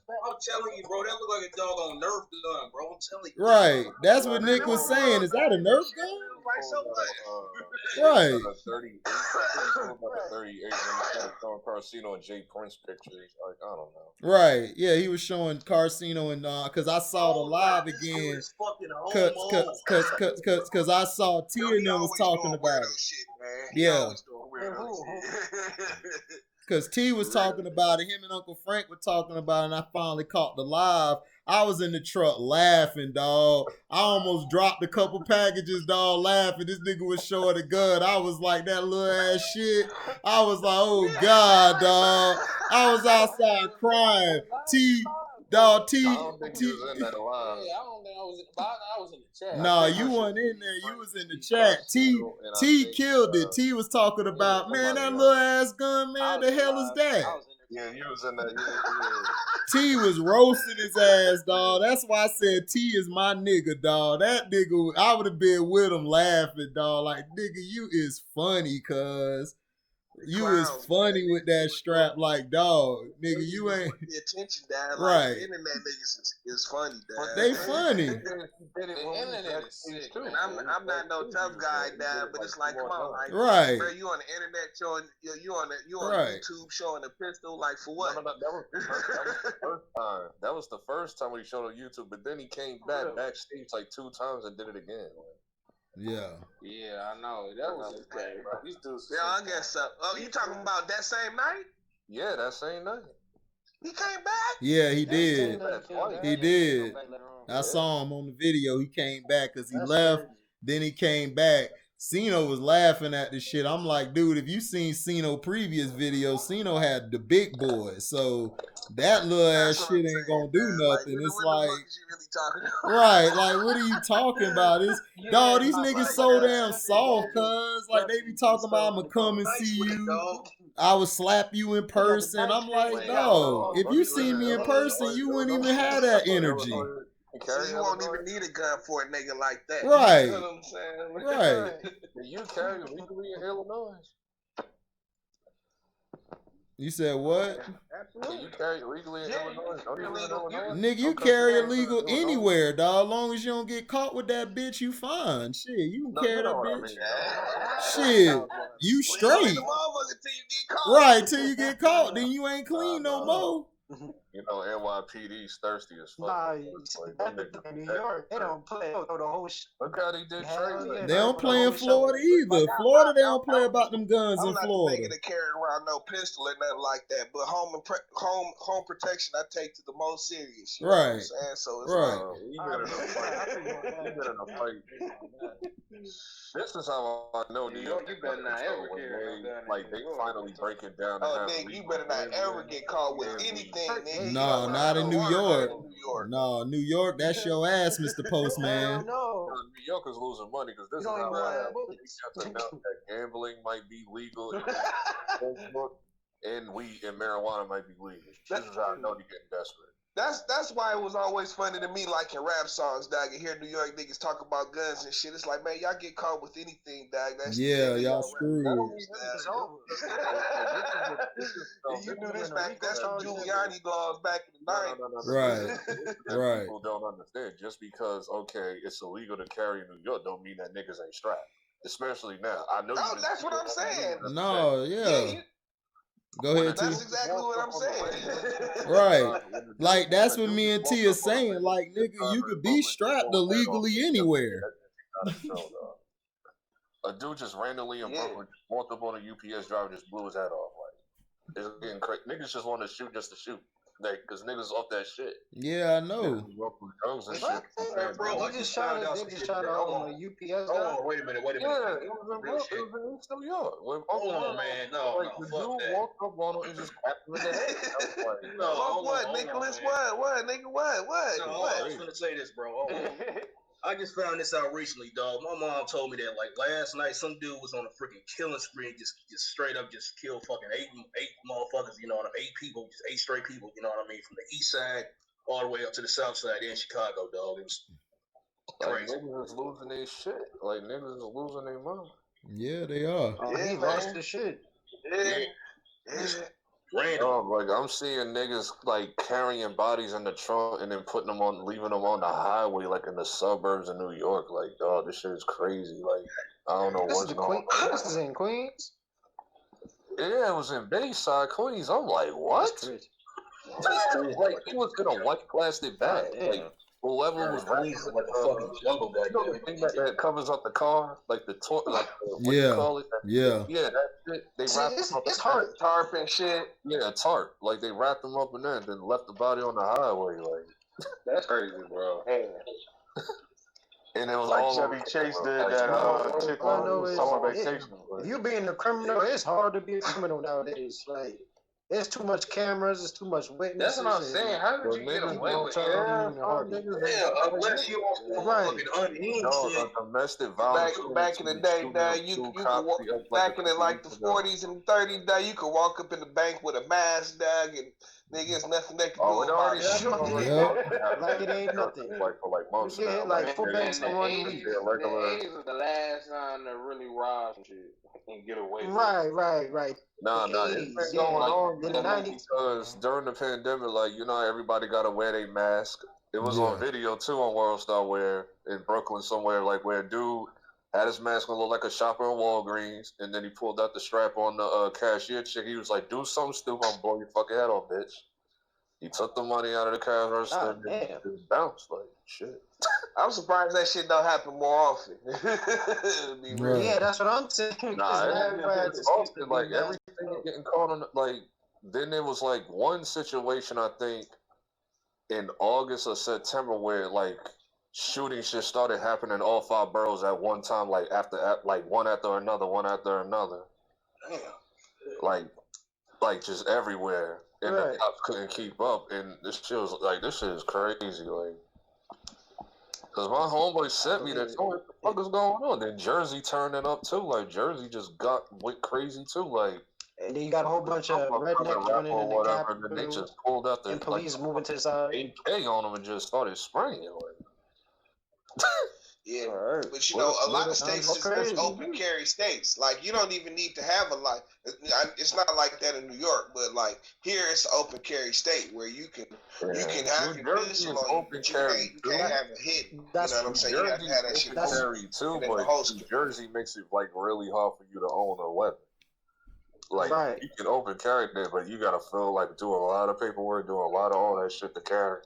you, bro, that look like a doggone Nerf gun, bro. I'm telling you. Right. That's what Nick was saying. Is that a Nerf gun? Right. 38 showing Carcino and Jay Prince pictures. Like, I don't know. Right. Yeah, he was showing Carcino and because I saw the live again. Cause I saw T and them was talking about it. Yeah. Because T was talking about it. Him and Uncle Frank were talking about it, and I finally caught the live. I was in the truck laughing, dog. I almost dropped a couple packages, dog, laughing. This nigga was showing a gun. I was like, that little ass shit. I was like, oh, God, dog. I was outside crying. T. I don't think he was in that live. Yeah, I don't think I was in the chat. No, you weren't in there. You was in the chat. T killed it. T was talking about, man, that little ass gun, man, the hell is that? I was in there Yeah, you was in that. Yeah. T was roasting his ass, dog. That's why I said T is my nigga, dog. That nigga, I would have been with him laughing, dog. Like, nigga, you is funny, cuz. You is funny with that strap, like, dog. Nigga, you ain't. The attention, Dad. Right. Like, the internet niggas is funny, Dad. They funny. The internet is sick. And I'm not no tough guy, Dad, but it's like, come on, like, right. bro, you on the internet showing, you on right. YouTube showing a pistol, like, for what? No, that was the first time. That was the first time we showed on YouTube, but then he came backstage like 2 times and did it again. Yeah. Yeah, I know. That was okay, bro. These dudes. Yeah, I guess so. Oh, you talking about that same night? Yeah, that same night. He came back? Yeah, he did. He did. I saw him on the video. He came back because he left. Then he came back. Cino was laughing at this shit. I'm like, dude, if you seen Cino previous videos, Cino had the big boys. So that little ass shit ain't gonna do nothing. It's like, right, like, what are you talking about? It's, dog, these niggas so damn soft, cuz. Like, they be talking about, I'ma come and see you. I would slap you in person. I'm like, dog, if you see me in person, you wouldn't even have that energy. So you won't even need a gun for a nigga like that. Right. You know what I'm saying? Right. You carry legally in Illinois. You said what? Absolutely. You carry legally in Illinois. Don't you live in Illinois? Nigga, you carry illegal anywhere, dog. As long as you don't get caught with that bitch, you fine. Shit, you can carry that bitch. Shit, you straight. Right, till you get caught, then you ain't clean no more. You know, NYPD's thirsty as fuck. Nah, in New York, they don't play the whole shit. Look how they did trade. They don't play in Florida either. Florida, they don't play about them guns in Florida. I'm not to carry around no pistol or nothing like that, but home protection I take to the most serious. You know what I'm saying? So it's you been in a fight. This is how I know New York. You better not ever carry like they finally breaking down. Oh, nigga, you better not ever get caught with anything. No, not in New York. No, New York, that's your ass, Mr. Postman. No, New York is losing money because this is how that gambling might be legal, and weed and marijuana might be legal. This is how I know they're getting desperate. That's why it was always funny to me, like in rap songs, dog. You hear New York niggas talk about guns and shit. It's like, man, y'all get caught with anything, dog. That's y'all screwed. You knew this back. That's from Giuliani laws back in the 90s. Right. People don't understand. Just because it's illegal to carry in New York, don't mean that niggas ain't strapped. Especially now. I know. Oh, that's what I'm saying. No, yeah. Go ahead, T. That's exactly what I'm saying. Right. Like, that's what me and T are saying. Like, nigga, you could be strapped illegally anywhere. A dude just randomly in Brooklyn walked up on a UPS driver, just blew his head off. Like, it's getting crazy. Niggas just want to shoot just to shoot. Like, because niggas off that shit. Yeah, I know. Bro, they just shot a UPS guy. Wait a minute. Yeah, it was in New York. Hold on, man. No, the dude walked up on him and just clapped him in the head. What, Nicholas? What, nigga? What? No, I was gonna say this, bro. I just found this out recently, dog. My mom told me that like last night, some dude was on a freaking killing spree, just straight up just killed fucking eight motherfuckers. You know what I mean? 8 people, just 8 straight people. You know what I mean? From the east side all the way up to the south side in Chicago, dog. It was crazy. Like, niggas is losing their shit. Like niggas is losing their mind. Yeah, they are. He lost the shit. Random. Like I'm seeing niggas like carrying bodies in the trunk and then putting them on, leaving them on the highway, like in the suburbs of New York. Like, dog, this shit is crazy. Like, I don't know what's going on. This is in Queens. Yeah, it was in Bayside, Queens. I'm like, what? Like, he was in a white plastic bag. Like, whoever was raised like a fucking jungle bag. You know the thing that covers up the car, like the what you call it? Yeah, that shit. They wrapped them up. It's hard tarp and shit. Yeah, tarp. Like they wrapped them up in there and then left the body on the highway. Like that's crazy, bro. And it was like all Chevy Chase did that chick on summer vacation. You being a criminal, it's hard to be a criminal nowadays. Like There's too much cameras. There's too much witnesses. That's what I'm saying. How did you get away with it? Unless you on fucking unhinged domestic violence. Back in the day, dad, you could walk back in the, like the 40s and 30s, dad, you could walk up in the bank with a mask, dad, and niggas nothing they could do about it. Like it ain't nothing. Like for like months. Yeah, like four banks in one week. The 80s was the last time to really rob some shit and get away with it. Right. Nah, it's been going on in the 90s because during the pandemic, like, you know, everybody got to wear their mask. It was on video too on World Star where in Brooklyn somewhere, like where a dude had his mask on, look like a shopper in Walgreens, and then he pulled out the strap on the cashier chick. He was like, "Do something stupid, I'm gonna blow your fucking head off, bitch." He took the money out of the cash register and just bounced like shit. I'm surprised that shit don't happen more often. Yeah, that's what I'm saying. It's often, like everything getting caught on. Like then there was like one situation I think in August or September where like shooting shit started happening in all 5 boroughs at one time, like one after another. Damn. Like just everywhere. And the cops couldn't keep up, and this shit is crazy, like. Cause my homeboy sent me that. What the fuck is going on? Then Jersey turning up too. Like Jersey just went crazy too. Like. And then you got a whole bunch of rednecks running in the Capitol, and they just pulled out the and police moving to the side. AK on them and just started spraying it. Like. Yeah, but you know, a lot of states is open carry states. Like, you don't even need to have a license. It's not like that in New York, but like here, it's an open carry state where you can have your pistol on you, but you can't have a hit. You know what I'm saying? You have to have that shit carry too, but New Jersey makes it like really hard for you to own a weapon. Like you can open carry there, but you gotta feel like doing a lot of paperwork, doing a lot of all that shit to carry.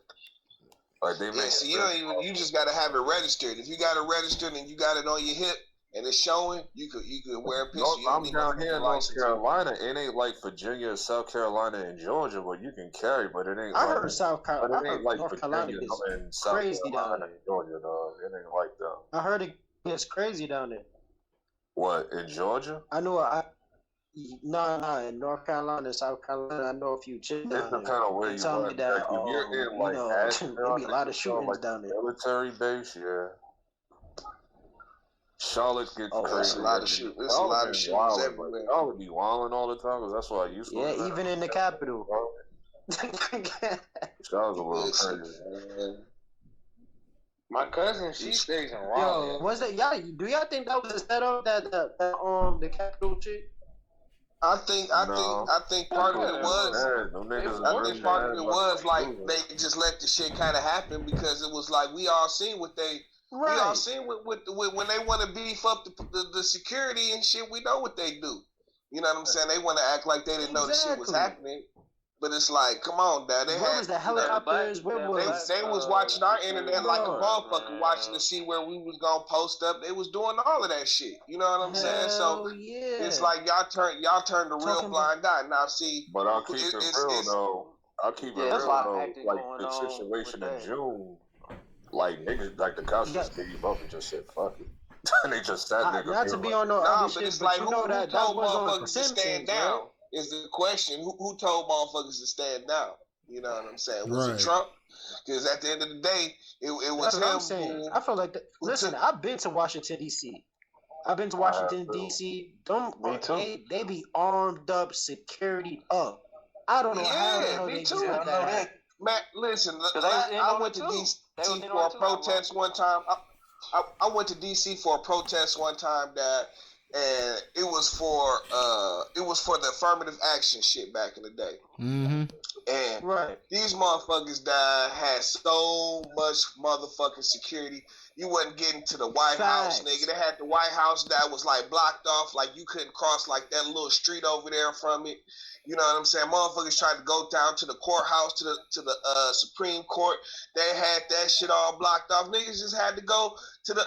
Like they make so you just gotta have it registered. If you got it registered and you got it on your hip and it's showing, you could wear a pistol. I'm down here in North Carolina. It ain't like Virginia, South Carolina, and Georgia where you can carry, but it ain't. I heard South Carolina. But it ain't like North Carolina is crazy down there. Georgia, dog. It ain't like that. I heard it gets crazy down there. What, in Georgia? I know. No, in North Carolina, South Carolina, I know a few chicks down there. Kind of where you tell me that you're in like there be a lot of shootings down there. Military base, yeah. Charlotte gets crazy. There's a lot of shootings. There's a lot of shootings everywhere. I would be wilding all the time because that's what I used to. Yeah, even in the capital. Charlotte's a little crazy, man. My cousin, she stays in Raleigh. Yo, was that y'all? Do y'all think that was a setup that the capital chick? I think part of it was. I think part of it was like they just let the shit kind of happen because it was like we all seen what they. Right. We all seen with when they want to beef up the security and shit. We know what they do. You know what I'm saying? They want to act like they didn't know the shit was happening. But it's like, come on, Dad. Where was the helicopters? Where was they was watching our internet like a motherfucker, watching to see where we was gonna post up. They was doing all of that shit. You know what I'm saying? So it's like y'all turn the real blind eye. Now see, but I'll keep it real though. I'll keep it real though. Like the situation in June, like niggas, like the cops just gave up and just said fuck it. And they just sat there. Not to be on no other shit, but you know that told was on motherfuckers to stand down. Is the question, who told motherfuckers to stand down? You know what I'm saying? Was it Trump? Because at the end of the day, it was him. I'm saying. I feel like listen, I've been to Washington D.C. I've been to Washington D.C. They be armed up, security up. I don't know how the hell they do that. Matt, listen, I went to D.C. for a protest one time. I went to D.C. for a protest one time, Dad. And it was for the affirmative action shit back in the day. Mm-hmm. And these motherfuckers had so much motherfucking security. You wasn't getting to the White House, nigga. They had the White House that was like blocked off, like you couldn't cross like that little street over there from it. You know what I'm saying? Motherfuckers tried to go down to the courthouse, to the Supreme Court. They had that shit all blocked off. Niggas just had to go to the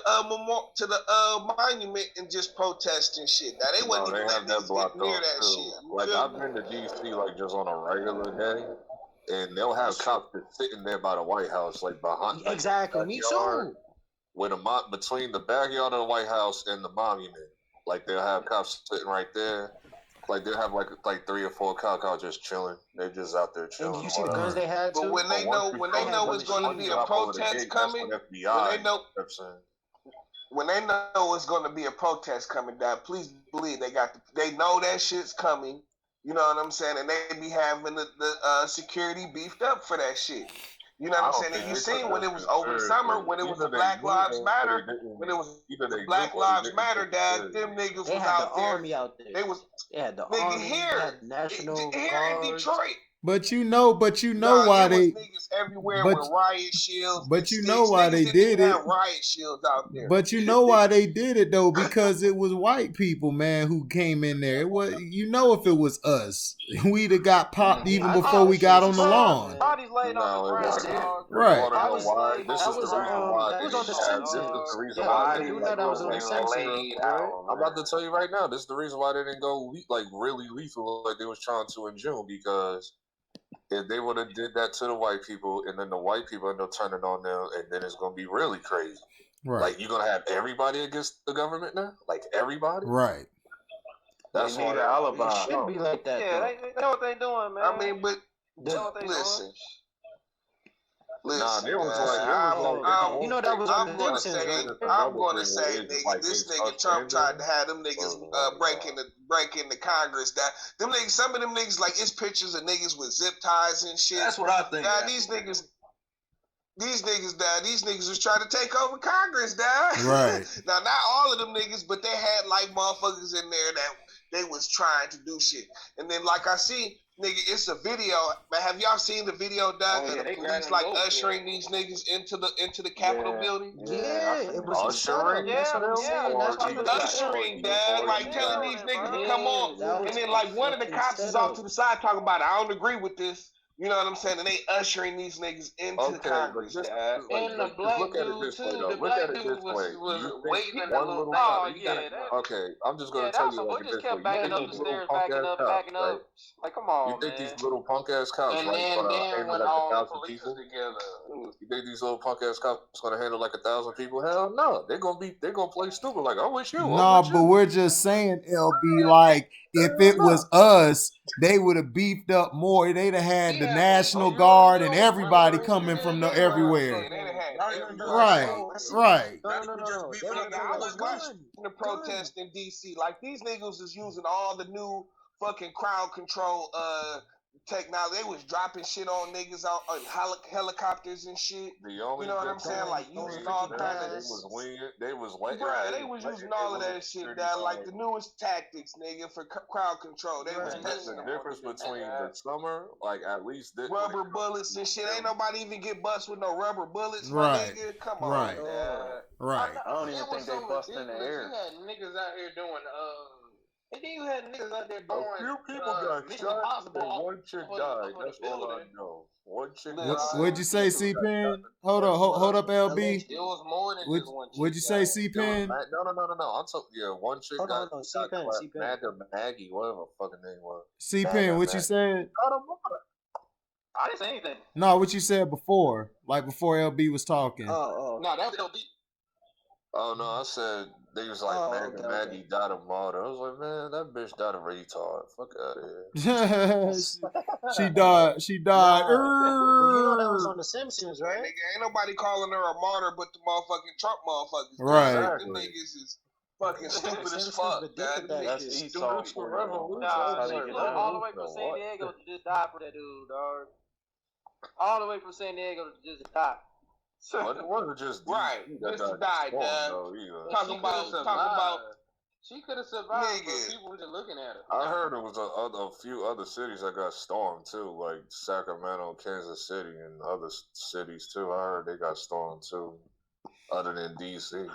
monument and just protest and shit. Now they wasn't even letting niggas get near that shit. Like I've been to DC like just on a regular day, and they'll have cops just sitting there by the White House, like behind. Exactly, me too. With between the backyard of the White House and the monument, like they'll have cops sitting right there. Like they have like 3 or 4 cows just chilling. They're just out there chilling. And you see the guns they had too. But when they know it's going to be a protest coming, when they know it's going to be a protest coming down, please believe they know that shit's coming. You know what I'm saying? And they be having the security beefed up for that shit. You know what I'm saying? And you seen when it was over the summer, when it was the Black Lives Matter, when it was the Black Lives Matter died, them niggas was out there. Army out there. They had the army here, National here in Detroit. But you know why they niggas everywhere with riot shields. But you know why they did it. Riot shields out there. But you know why they did it though, because it was white people, man, who came in there. It was, if it was us, we'd have got popped even before we got on the lawn. Bodies laid on the ground. Right. This is the reason why. This is the reason why. I'm about to tell you right now. This is the reason why they didn't go really lethal like they was trying to in June, because if they would have did that to the white people, and then the white people end up turning on them, and then it's gonna be really crazy. Right. Like you're gonna have everybody against the government now, like everybody. Right. That's why the alibi. It should be like that. Yeah, they know what they doing, man. I mean, but listen. Nah, there was that was I'm gonna say, niggas, this nigga Trump tried to have them niggas break into Congress. That them niggas, some of them niggas, like it's pictures of niggas with zip ties and shit. That's what I think. Now these niggas was trying to take over Congress, dad. Right. Now not all of them niggas, but they had like motherfuckers in there that they was trying to do shit. And then like I see, nigga, it's a video. Man, have y'all seen the video, dog? The police like ushering these niggas into the Capitol building. Yeah, it was ushering. Ushering, dad, like telling these niggas to come on. And then like one of the cops is off to the side talking about, I don't agree with this. You know what I'm saying? And they ushering these niggas into Congress. And the black dude too. The black dude was waiting in the little thing. Oh yeah. Okay, I'm just gonna tell you. We just kept backing up the stairs, backing up. Like, come on, man. You think these little punk ass cops, and then when all the police together, you think these little punk ass cops gonna handle like 1,000 people? Hell no. They're gonna play stupid. Like, I'm with you. No, but we're just saying, LB, like, if it was us, they would have beefed up more. They'd have had the National Guard and everybody coming from everywhere. Right. No. I was watching the protest in DC. Like these niggas is using all the new fucking crowd control technology. They was dropping shit on niggas on helicopters and shit. You know what I'm saying? Like using all kinds of. They was using all of that shit down, like the newest tactics, nigga, for crowd control. They was testing the difference between the summer, like at least rubber bullets and shit. Ain't nobody even get bust with no rubber bullets, right? Nigga. Come on, right? Right. I don't even think they bust in the air. You had niggas out here doing and then you had niggas out there doing a few people got shot, but one chick died. That's all I know. One chick died. What'd you say, C-Pen? Hold up, LB. It was more than just one chick. What'd you say, C-Pen? No. I'm talking, one chick got Maggie, whatever the fucking name was. C-Pen, what you said? I didn't say anything. No, what you said before, like before LB was talking. No, that was LB. Oh no, I said they was like Maggie died of martyr. I was like, man, that bitch died of retard. Fuck out of here. She died. You know that was on The Simpsons, right? Nigga, ain't nobody calling her a martyr but the motherfucking Trump motherfuckers. Right. Them niggas is fucking stupid as fuck. That's Esau for real. All the way from San Diego to just die for that dude, dog. All the way from San Diego to just die. It wasn't just right. Just died, Talking about. She could have survived, but people were just looking at her. I heard it was a few other cities that got stormed too, like Sacramento, Kansas City, and other cities too. I heard they got stormed too, other than DC.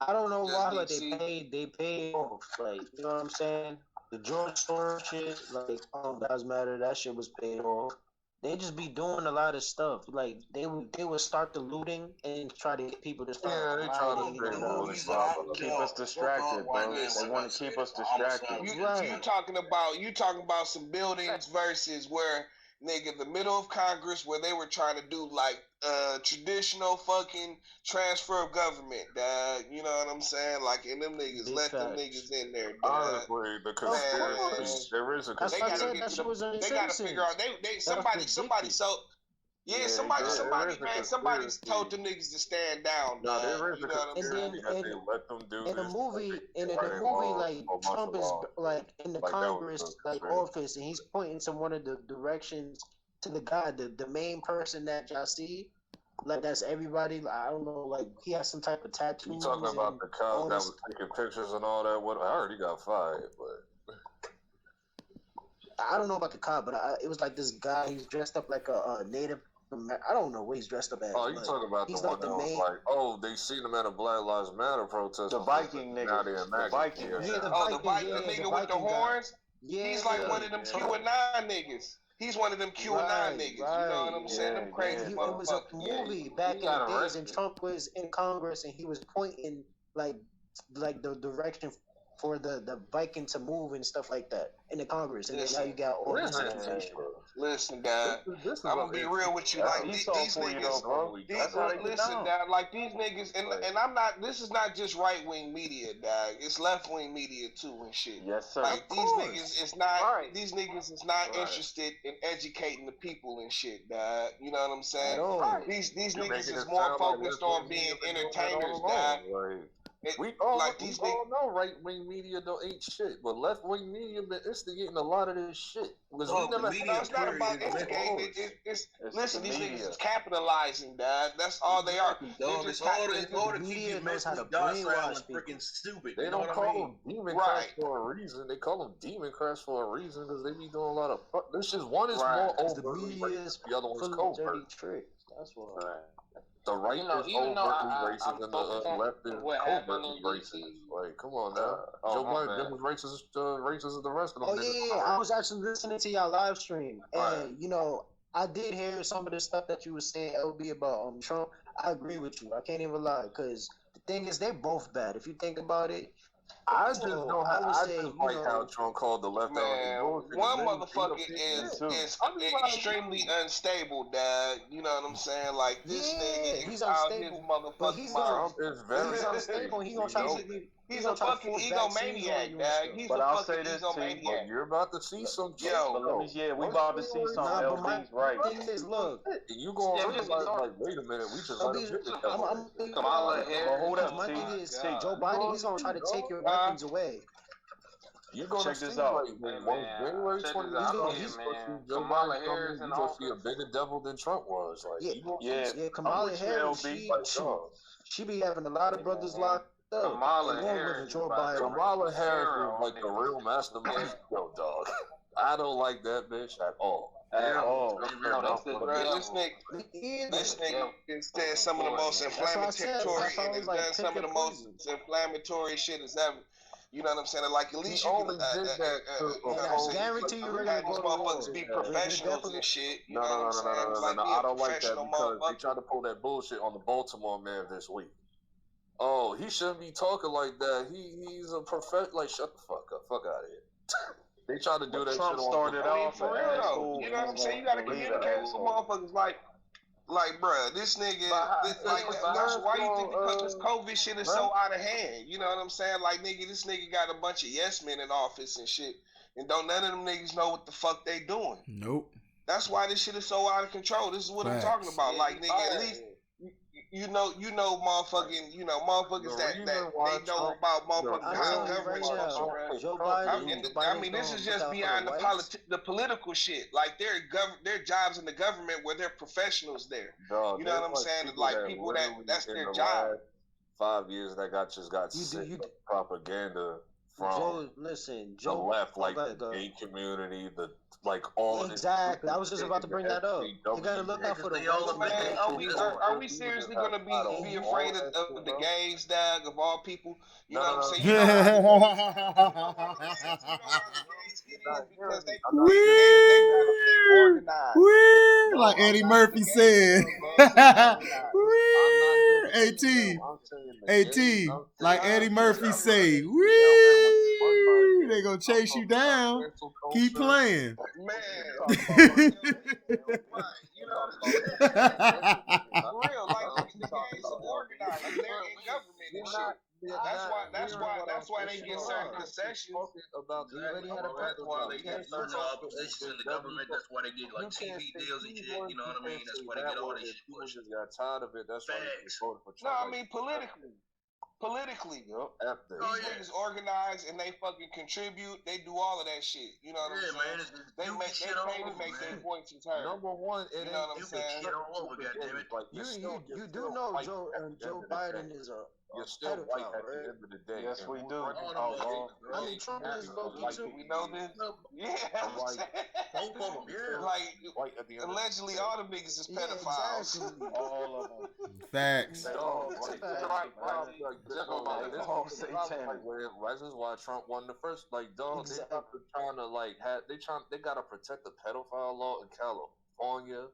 I don't know why, like they paid off, like, you know what I'm saying? The George Soros shit, like, Lives Matter, that shit was paid off. They just be doing a lot of stuff. Like they would start the looting and try to get people to start. Yeah, they try to keep us distracted, bro. They want to keep us distracted. You talking about some buildings versus where nigga, the middle of Congress where they were trying to do like traditional fucking transfer of government, dad. You know what I'm saying? Like, and them niggas Big let them facts. niggas in there, dad. Honestly, the conspiracy, there is a That's why I conspiracy. said that shit was They got to figure out. They somebody so. Yeah, somebody, man, somebody told them niggas to stand down. No, there is you a know what I'm conspiracy saying? that they let them do in the this. movie, like Trump is like in the Like, that Congress was a like conspiracy. office, and he's pointing to one of the directions to the guy, the main person that y'all see, like that's everybody. Like, I don't know, like he has some type of tattoos. You talking about the cop that was taking pictures and all that? What? I already got fired, but I don't know about the cop, but it was like this guy. He's dressed up like a native. I don't know what he's dressed up as. oh, you talking about the one that was like, oh, they seen him at a Black Lives Matter protest. The Viking nigga. Now they're The Viking. Yeah, the nigga with the horns. Yeah, he's like one of them QAnon niggas. He's one of them QAnon niggas. You know what I'm saying? Them crazy motherfuckers. It was a movie back in the days, and Trump was in Congress, and he was pointing like the direction for the Viking to move and stuff like that in the Congress, and then now you got all this accusation. Listen, Dad, I'm gonna be real with you. Like these niggas, listen, Dad, like these niggas, and I'm not. This is not just right wing media, Dad. It's left wing media too and shit. Yes, sir. Like these niggas is not. These niggas is not interested in educating the people and shit, Dad. You know what I'm saying? These niggas is more focused on being entertainers, Dad. We all know right wing media don't ain't shit, but left wing media been instigating a lot of this shit. Because it's not about instigating. Listen, these niggas is capitalizing, Dad. That's all they are. The media knows how to brainwash freaking stupid. They don't call them demon crash for a reason. They call them demon crash for a reason because they be doing a lot of fuck. This is one is more overtly racist, the other one's covert. That's why. The right is overtly racist and the left is covertly racist. Like, come on now. Joe Biden just as racist as the rest of them. Oh yeah, I was actually listening to y'all live stream, and you know, I did hear some of the stuff that you were saying, LB, about Trump. I agree with you. I can't even lie, because the thing is, they're both bad. If you think about it. I just know how I just like how Trump called the left out. One motherfucker is extremely unstable, Dad. You know what I'm saying? Like this nigga, he's unstable. But Trump is very unstable. He's gonna try to. He's a fucking egomaniac, Dad. He's a fucking egomaniac. You're about to see some. We about to see some LB's right. The thing is, look, you gonna like, wait a minute, we just let him Kamala Harris. Hold up, my thing is, Joe Biden, he's gonna try to take your weapons away. You're gonna check this out. January 29th, Kamala Harris, you're gonna see a bigger devil than Trump was. Like, Kamala Harris, she be having a lot of brothers locked up. Kamala Harris is like a real mastermind. Yo, dog. I don't like that bitch at all. This nigga said some of the most inflammatory and has done some of the most inflammatory shit as ever. You know what I'm saying? Like, at least you can I guarantee you we're gonna go to motherfuckers be professionals and shit. You know what I'm saying? No, I don't like that because they tried to pull that bullshit on the Baltimore man this week. Oh, he shouldn't be talking like that. He's a like, shut the fuck up. Fuck out of here. They tried to do that Trump shit started off for real though. You know what I'm saying? You gotta communicate with some motherfuckers like, bruh, this nigga, why you think this COVID shit is so out of hand? You know what I'm saying? Like, nigga, this nigga got a bunch of yes men in office and shit, and don't none of them niggas know what the fuck they doing. Nope. That's why this shit is so out of control. This is what I'm talking about. Like, nigga, at least you know, motherfucking, motherfuckers that they know about motherfucking how government functions. I mean, this is just beyond the political shit. Like, their jobs in the government where they're professionals there. You know what I'm saying? Like, people that's their job. 5 years that got sick of propaganda from the left, like the gay community, all exactly. I was just about to bring that up. You gotta look out for the Are we seriously gonna be afraid of the gays, Dad, of all people? You know what I'm saying? Because they organized. Like Eddie Murphy said. AT. Like Eddie Murphy say. they gonna chase you down. Keep playing. Man, right, you know what I'm saying? For real, like the gangs are organized and they're in government and shit. That's why they get certain concessions. About They already had a that's why they get certain positions in the government. That's why they get like TV deals and shit. You know what I mean? That's why they get all this shit. People just got tired of it. That's why they voted for No, Trump. I mean politically. After. These niggas organize and they fucking contribute. They do all of that shit. You know what I'm saying? They pay to make their points heard. Number one, you know what I'm saying? Shit all over, goddammit. Like, You do know Joe Biden is a you're still white at the right? end of the day. Yes, we do. I mean, Trump is local too. We know this. Yeah, I'm saying. Both of them, yeah. Like, White at the end allegedly, all the niggas is pedophiles. Exactly. All of them. Facts. This is why Trump won the first. Like, dog, they trying to like they gotta protect the pedophile law in California.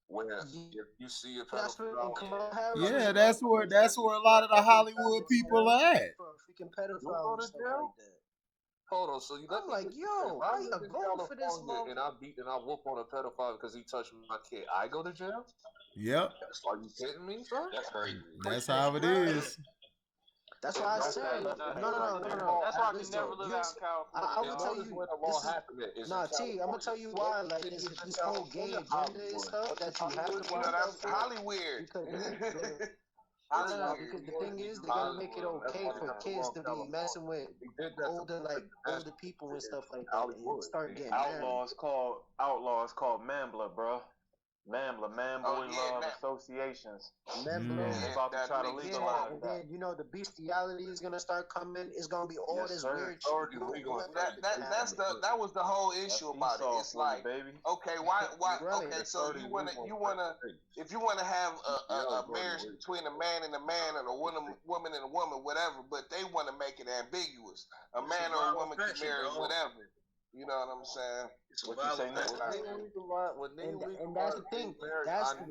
Where if you see a pedophile, yeah, that's where a lot of the Hollywood people are at. Freaking pedophile and stuff like that. Hold on, so I'm like, yo, why you going for this long? And I whoop on a pedophile because he touched my kid. I go to jail? Yep. Are you kidding me, son? That's crazy. That's how it is. That's why I said, no. That's why I can never live out in California. I will tell you, I'm gonna tell you why. Like this whole gay agenda and stuff that you have to watch. That's Hollywood. Because the thing is, they're gonna make it okay for kids to be messing with older people and stuff like that, and start getting outlaws called Mambler, bro. Mambler, Man Boy Love Associations. Mambler, they about to try to legalize and then the bestiality is gonna start coming. It's gonna be all this weird shit. That was the whole issue about it. It's like, okay, why? Okay, so you wanna, if you wanna have a marriage between a man and a man, and a woman and a woman, whatever, but they wanna make it ambiguous. A man or a woman can marry whatever. You know what I'm saying? What you say next? And that's the thing.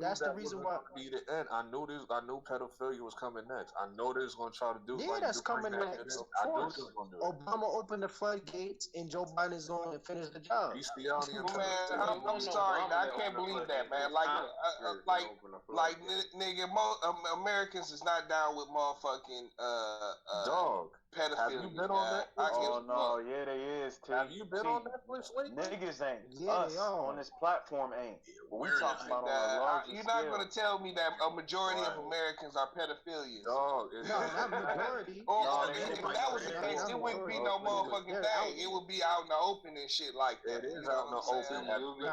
That's the reason why. I knew pedophilia was coming next. I know they was gonna try to do. Yeah, that's coming next. Of course. Obama opened the floodgates, and Joe Biden is going to finish the job. Man, I'm sorry, I can't believe that, man. Like, nigga, Americans is not down with motherfucking dog. Pedophilia. Have you been on that? Oh no, yeah, they is. Have you been on Netflix lately? Niggas ain't. Us on this platform ain't. But we talking about on a larger You're not gonna tell me that a majority of Americans are pedophilians. Dog, no, not majority. If that was the case, it wouldn't be no motherfucking thing. It would be out in the open and shit like that. It is out in the open. What do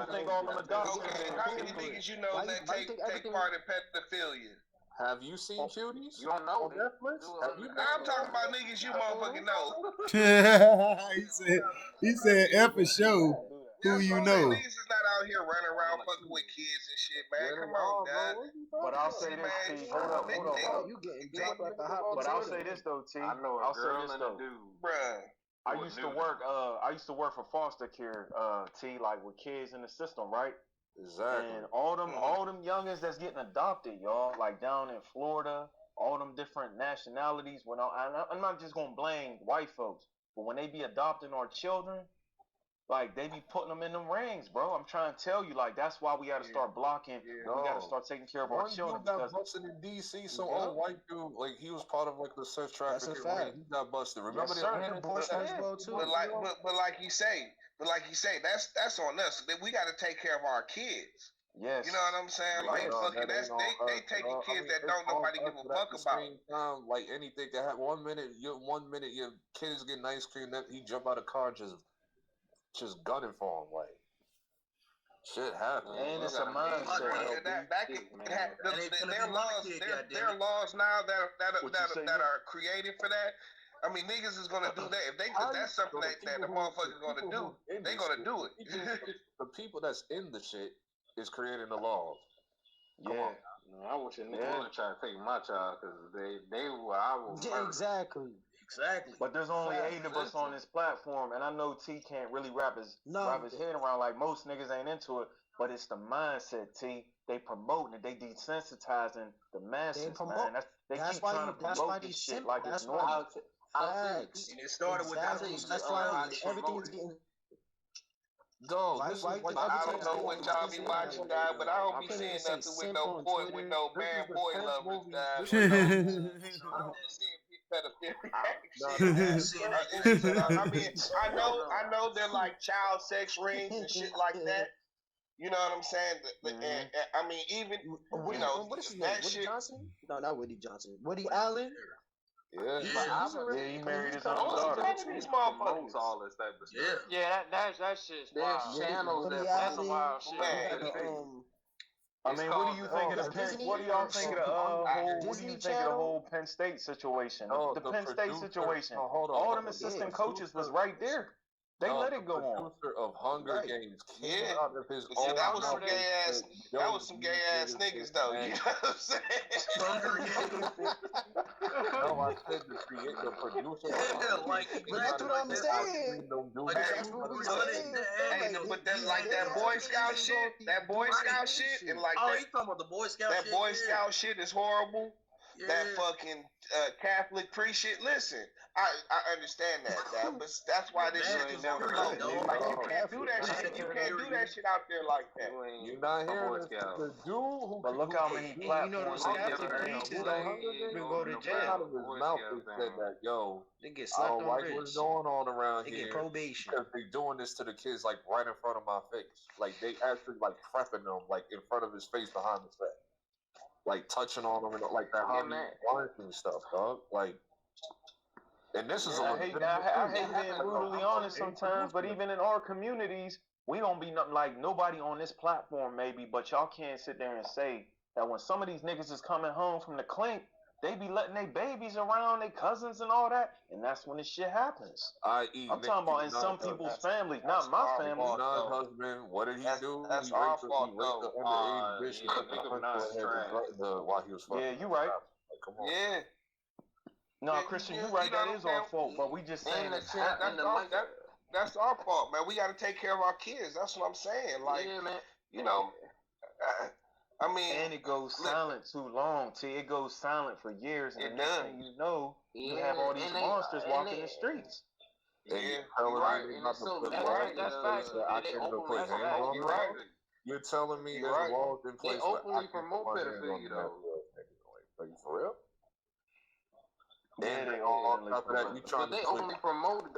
you think all them adoptions? Okay, how many niggas you know that take part in pedophilia? Have you seen Cuties? You don't know on Netflix? I'm talking about niggas you motherfucking know. he said F a show. Who you know? Niggas is not out here running around fucking with kids and shit, man. Come on, dad. But I'll say this, T. Hold up. You getting beat up like a hot But I'll say this though, T. I know a girl and a dude. Bruh. I used to work for foster care, T, like with kids in the system, right? Exactly. And all them youngins that's getting adopted, y'all, like down in Florida, all them different nationalities. I'm not just gonna blame white folks, but when they be adopting our children, like they be putting them in them rings, bro. I'm trying to tell you, like that's why we got to start blocking. We got to start taking care of our children. Got busted in D.C. Some old white dude, like he was part of like the sex trafficking. He got busted. Remember But like you say, that's on us. We got to take care of our kids. Yes. You know what I'm saying? Like fucking, they taking kids that don't nobody give a fuck about. Like anything can happen. One minute your kid is getting ice cream, then he jump out of the car just gunning for him, like shit happens. And it's a mindset. There are laws now that are created for that. I mean, niggas is gonna do that. If that's something that the motherfuckers gonna do, they gonna do it. The people that's in the shit is creating the laws. Yeah. I wish a nigga would try to take my child because they were I was Exactly. But there's only 8 of us on this platform, and I know T can't really wrap his head around, like most niggas ain't into it. But it's the mindset, T. They promoting it. They desensitizing the masses, man. They keep trying to promote this shit like it's normal. Facts. And it started with that. That's why everything is getting. Dog, Why this you is like think I everything don't is know getting what y'all be consistent watching, now? guys, but I don't I be can't seeing even say nothing with simp no on boy, with Twitter. no this bad is the boy 10th lovers, movie. guys. This With is no, the I don't be seeing pedophilia Nah, shit. the ass scene that movie. I mean, I know they're like child sex rings and shit like that. You know what I'm saying? And, I mean, even Woody, you know what is his name? that Woody shit. Johnson? No, not Woody Johnson. Woody Allen. Yeah. He married his own What's daughter. none of these motherfuckers? all this type of stuff. Yeah. Yeah, that shit's wild. There's channels Woody That's that some Allen. wild shit. Man, I mean, what do you think of the Penn? Disney What do y'all or think of the whole? What do you Disney think of the Channel? whole Penn State situation? No, the the Penn State producer- situation. no, hold on, All hold them on. assistant Yeah. coaches was right there. They let it go on. Producer of Hunger Right. Games came Yeah. out of his But see, own that was some mouth and gay ass. said, That "Yo, was some these gay ass niggas, though. You know what I'm saying? Hunger Games. No, I said the producer. Yeah, like That's what I'm saying. Like That's what we saying. Hey, but that like that Boy Scout shit, that Boy Scout shit, and like Oh, that, you talking about the Boy Scout that shit? Boy Yeah. Scout shit is horrible. Yeah. That fucking Catholic priest shit. Listen, I understand that, but that's why this shit is on the low. Like you can't do that shit. You can't do that shit out there like that. You're not hearing this. The dude who. But look how many platforms the they get Catholic to priests do. is on Hunger Games Been go to Out jail. of his mouth, he said that, yo, They get I slapped don't on like the what's wrist. going on around They here get probation. because they doing this to the kids like right in front of my face. Like they actually like prepping them like in front of his face behind his back. Like touching on them and like that Harvey Weinstein stuff, dog. Like, and this is I hate being brutally honest sometimes, but even in our communities, we don't be nothing like nobody on this platform maybe, but y'all can't sit there and say that when some of these niggas is coming home from the clink, they be letting their babies around, their cousins and all that, and that's when this shit happens. I'm talking about in some people's families, not my family. Minaj's husband, what did he do? That's He our raped fault, an underage bitch and took the hunter and threatened her while he was fucking. Yeah, you right. Like, come on. Yeah. No, Christian, you right. That is our fault, but we just saying it's happening. That's our fault, man. We got to take care of our kids. That's what I'm saying. Like, Yeah, man. you know, I mean, and it goes silent too long. It goes silent for years, and It the next does. thing you know, you have all these monsters walking the streets. Yeah, you're right. And it's so that's facts. They openly, that's facts. You're right. You're telling me You're there's right. laws in place They openly where I can promote put my hands on pedophilia, the though. network. Like, for real? Yeah, And they on openly top of that, promote you it. trying But they to openly promoted.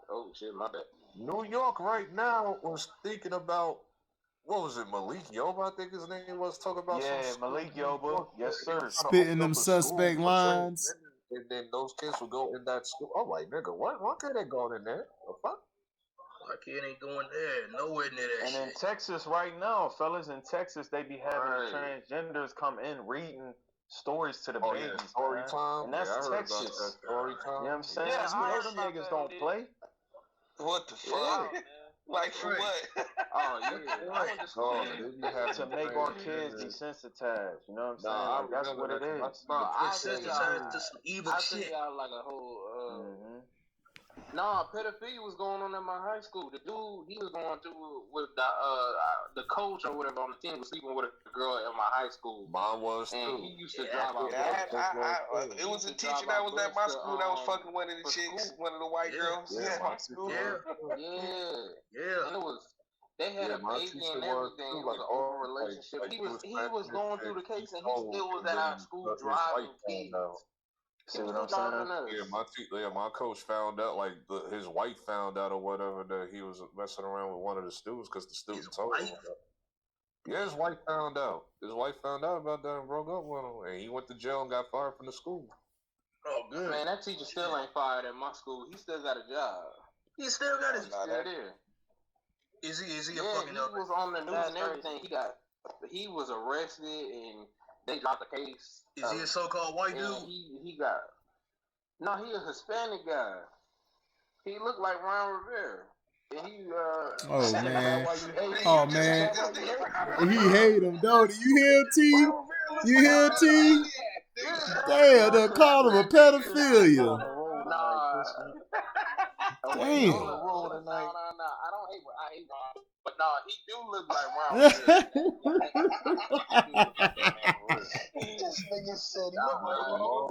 Oh shit, my bad. New York right now was thinking about what was it, Malik Yoba, I think his name was, talking about some Malik Yoba, yes sir. Spitting them suspect lines. and then those kids would go in that school. I'm like, nigga, why can't they go in there? The fuck? My kid ain't going there. Nowhere near that And shit. in Texas right now, fellas, in Texas, they be having the transgenders come in reading stories to the babies. Yeah, story man. time. And that's I heard Texas. about that story time. You know what I'm saying? Yeah, you I know heard them about niggas that, don't dude. play. What the fuck? Wow, man. Like for Right. what? Oh yeah, I went to school. To make our kids desensitized. You know what I'm saying? Nah, Like, that's what it is. Bro, I tell Desensitized to some evil I tell shit. y'all like a whole. Nah, pedophilia was going on in my high school. The dude, he was going through with the coach or whatever on the team was sleeping with a girl in my high school. Mine was and too. he used to drive out. It was a teacher that was at my school that was fucking one of the chicks, one of the white girls. Yeah, my school. Yeah. And it was. They had a my baby teacher and everything. It was an open relationship. like, he was going through the case, and he still was at our school his driving wife kids. found out. See what I'm saying? Yeah, my coach found out, like his wife found out or whatever, that he was messing around with one of the students because the student told him. Yeah, his wife found out. His wife found out about that and broke up with him, and he went to jail and got fired from the school. Oh, good. Man, that teacher still ain't fired at my school. He still got a job. He still got his. Still there. Is he yeah, a fucking he was on the news and everything. He was arrested and they dropped the case. Is he a so-called white dude? He got. No, he a Hispanic guy. He looked like Ron Rivera. And he oh man. He hate him, don't he? You hear him, T? You hear him, T? Damn, they called him a pedophilia. Nah. Damn. No, I don't hate. I hate Ron. But nah, he do look like Ron. This nigga said he look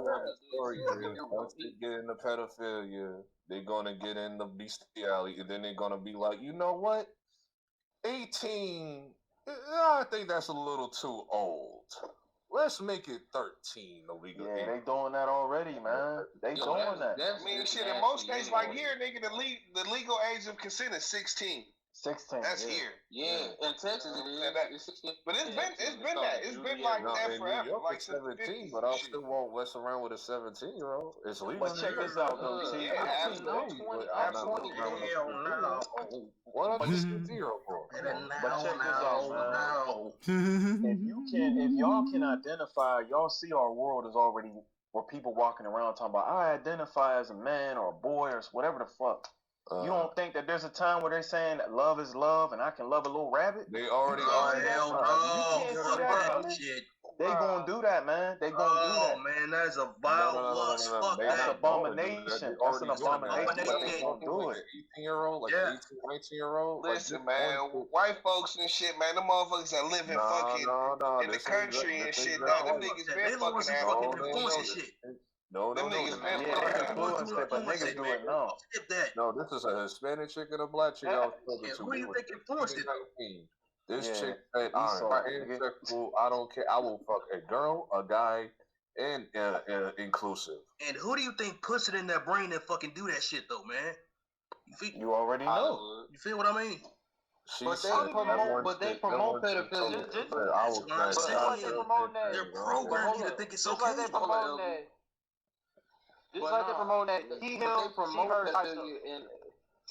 like story is once they get into pedophilia, they're gonna get into bestiality, and then they're gonna be like, you know what? 18, I think that's a little too old. Let's make it 13 illegal. Yeah, they doing that already, man. They doing that. I mean, shit, in most states, like here, nigga, the legal age of consent is 16. 16. That's here. Yeah, in Texas it is. But it's been like that forever. Like 17, but I still won't mess around with a 17-year-old. It's legal. But check this out, though. I'm 20. What other 16-year-old for? But check this out, man. If y'all can identify, y'all see our world is already where people walking around talking about I identify as a man or a boy or whatever the fuck. You don't think that there's a time where they're saying that love is love and I can love a little rabbit? They already are. Hell no. Shit. They gonna do that, man. They gonna do that. Oh man, that's a vile fuck. That's abomination. That's an abomination. They gonna do it. 18-year-old, like 18, 19-year-old. Listen, man, white folks and shit, man, them motherfuckers that live in fucking in the country and shit, man, them niggas been fucking assholes. No. Them niggas been influenced it, but niggas do it now. No, this is a Hispanic chick and a black chick I was talking to. Who do you think influenced it? This chick said, my asexual, I don't care. I will fuck a girl, a guy, and inclusive. And who do you think puts it in their brain and fucking do that shit though, man? You already know. You feel what I mean? But they promote pedophilia. They're programmed to think it's okay. Just like they promote that he, him, they promote pedophilia and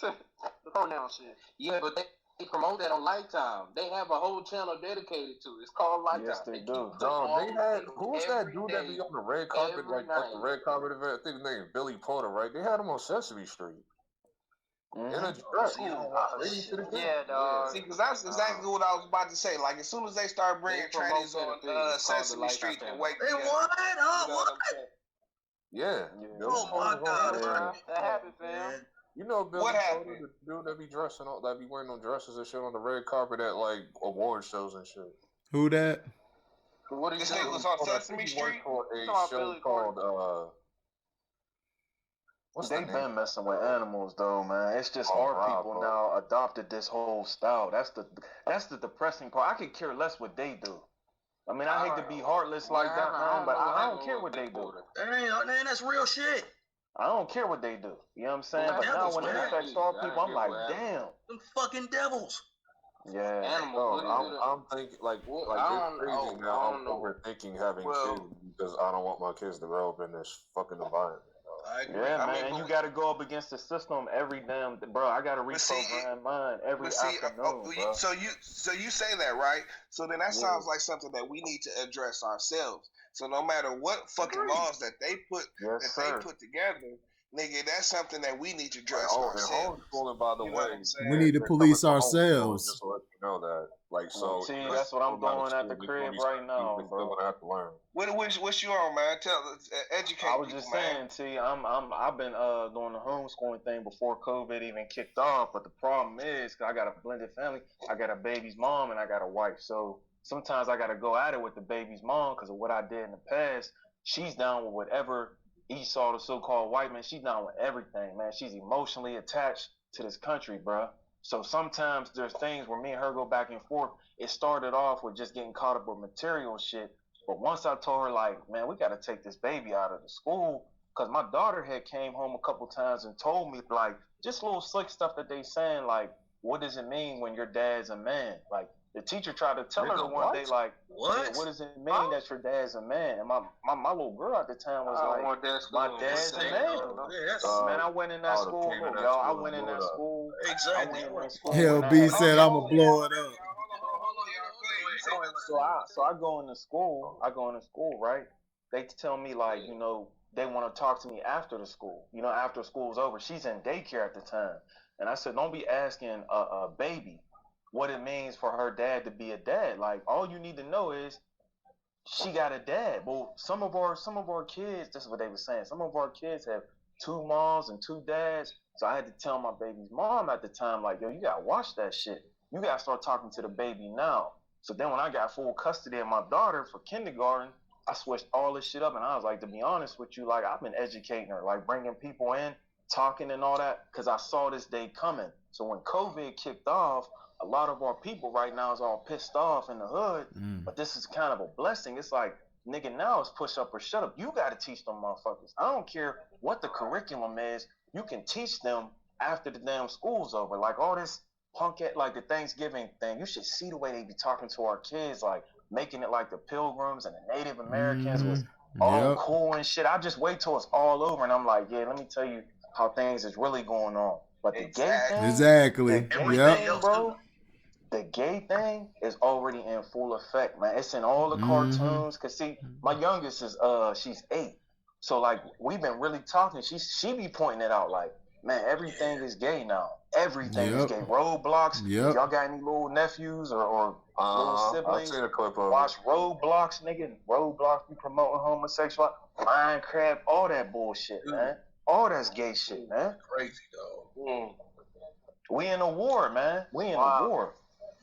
the pronoun shit. Yeah, but they promote that on Lifetime. They have a whole channel dedicated to it. It's called Lifetime. Yes, they do. They had, who's that dude that be on the red carpet, like the red carpet event? I think his name is Billy Porter, right? They had him on Sesame Street. In a dress. Yeah, dog. See, because that's exactly what I was about to say. Like, as soon as they start bringing trannies on Sesame Street, they wake me up. What? What? Yeah. Oh my God. That happened, fam. You know, Billy what happened? The dude that be dressing, that be wearing them dresses and shit on the red carpet at like award shows and shit. Who that? What is this nigga was on Sesame Street? For a show called They been messing with animals though, man. It's just our people now adopted this whole style. That's the depressing part. I could care less what they do. I mean, I hate to be heartless like that, man, but I don't care what they do. Man, that's real shit. I don't care what they do. You know what I'm saying? But now when it affects our people, I'm like, damn. Them fucking devils. Yeah. I'm thinking like it's crazy now. I'm overthinking having kids because I don't want my kids to grow up in this fucking environment. Yeah, man, you got to go up against the system every damn, bro. I got to reprogram mine every afternoon, bro. So you say that, right? So then that sounds like something that we need to address ourselves. So no matter what fucking laws that they put together, nigga, that's something that we need to address ourselves. Homeschooling, by the way, we need to police ourselves. Just to let you know that, like, so. See, that's what I'm doing at the crib right now, bro. Still gonna have to learn. What you on, man? Educate. I was just saying, T. I've been doing the homeschooling thing before COVID even kicked off, but the problem is, cause I got a blended family. I got a baby's mom and I got a wife, so sometimes I got to go at it with the baby's mom because of what I did in the past. She's down with whatever Esau, the so-called white man, she's down with everything, man. She's emotionally attached to this country, bro. So sometimes there's things where me and her go back and forth. It started off with just getting caught up with material shit. But once I told her, like, man, we got to take this baby out of the school, because my daughter had came home a couple times and told me, like, just little slick stuff that they saying, like, what does it mean when your dad's a man? Like, the teacher tried to tell her one day, like, what does it mean that your dad's a man? And my little girl at the time was like, my dad's a man. Man, I went in that school, y'all. I went in that school. Exactly. Hell, B said, I'm going to blow it up. So I go into school, right? They tell me, like, you know, they want to talk to me after the school. You know, after school's over. She's in daycare at the time. And I said, don't be asking a baby what it means for her dad to be a dad. Like, all you need to know is she got a dad. Well, some of our kids, this is what they were saying, some of our kids have 2 moms and 2 dads. So I had to tell my baby's mom at the time, like, yo, you gotta watch that shit. You gotta start talking to the baby now. So then when I got full custody of my daughter for kindergarten, I switched all this shit up, and I was like, to be honest with you, like I've been educating her, like bringing people in, talking and all that, because I saw this day coming. So when COVID kicked off, a lot of our people right now is all pissed off in the hood, but this is kind of a blessing. It's like, nigga, now it's push up or shut up. You got to teach them motherfuckers. I don't care what the curriculum is. You can teach them after the damn school's over. Like all this punk at like the Thanksgiving thing. You should see the way they be talking to our kids, like making it like the Pilgrims and the Native Americans was all cool and shit. I just wait till it's all over, and I'm like, yeah, let me tell you how things is really going on. But the gay thing, the gay thing, bro. The gay thing is already in full effect, man. It's in all the cartoons. Cause see, my youngest is she's 8. So like we've been really talking. She be pointing it out like, man, everything is gay now. Everything is gay. Roadblocks. If y'all got any little nephews or little siblings? I've seen a clip of watch Roadblocks, nigga. Roadblocks be promoting homosexuality, Minecraft, all that bullshit, man. All that's gay shit, man. Crazy dog. We in a war, man. We in a war.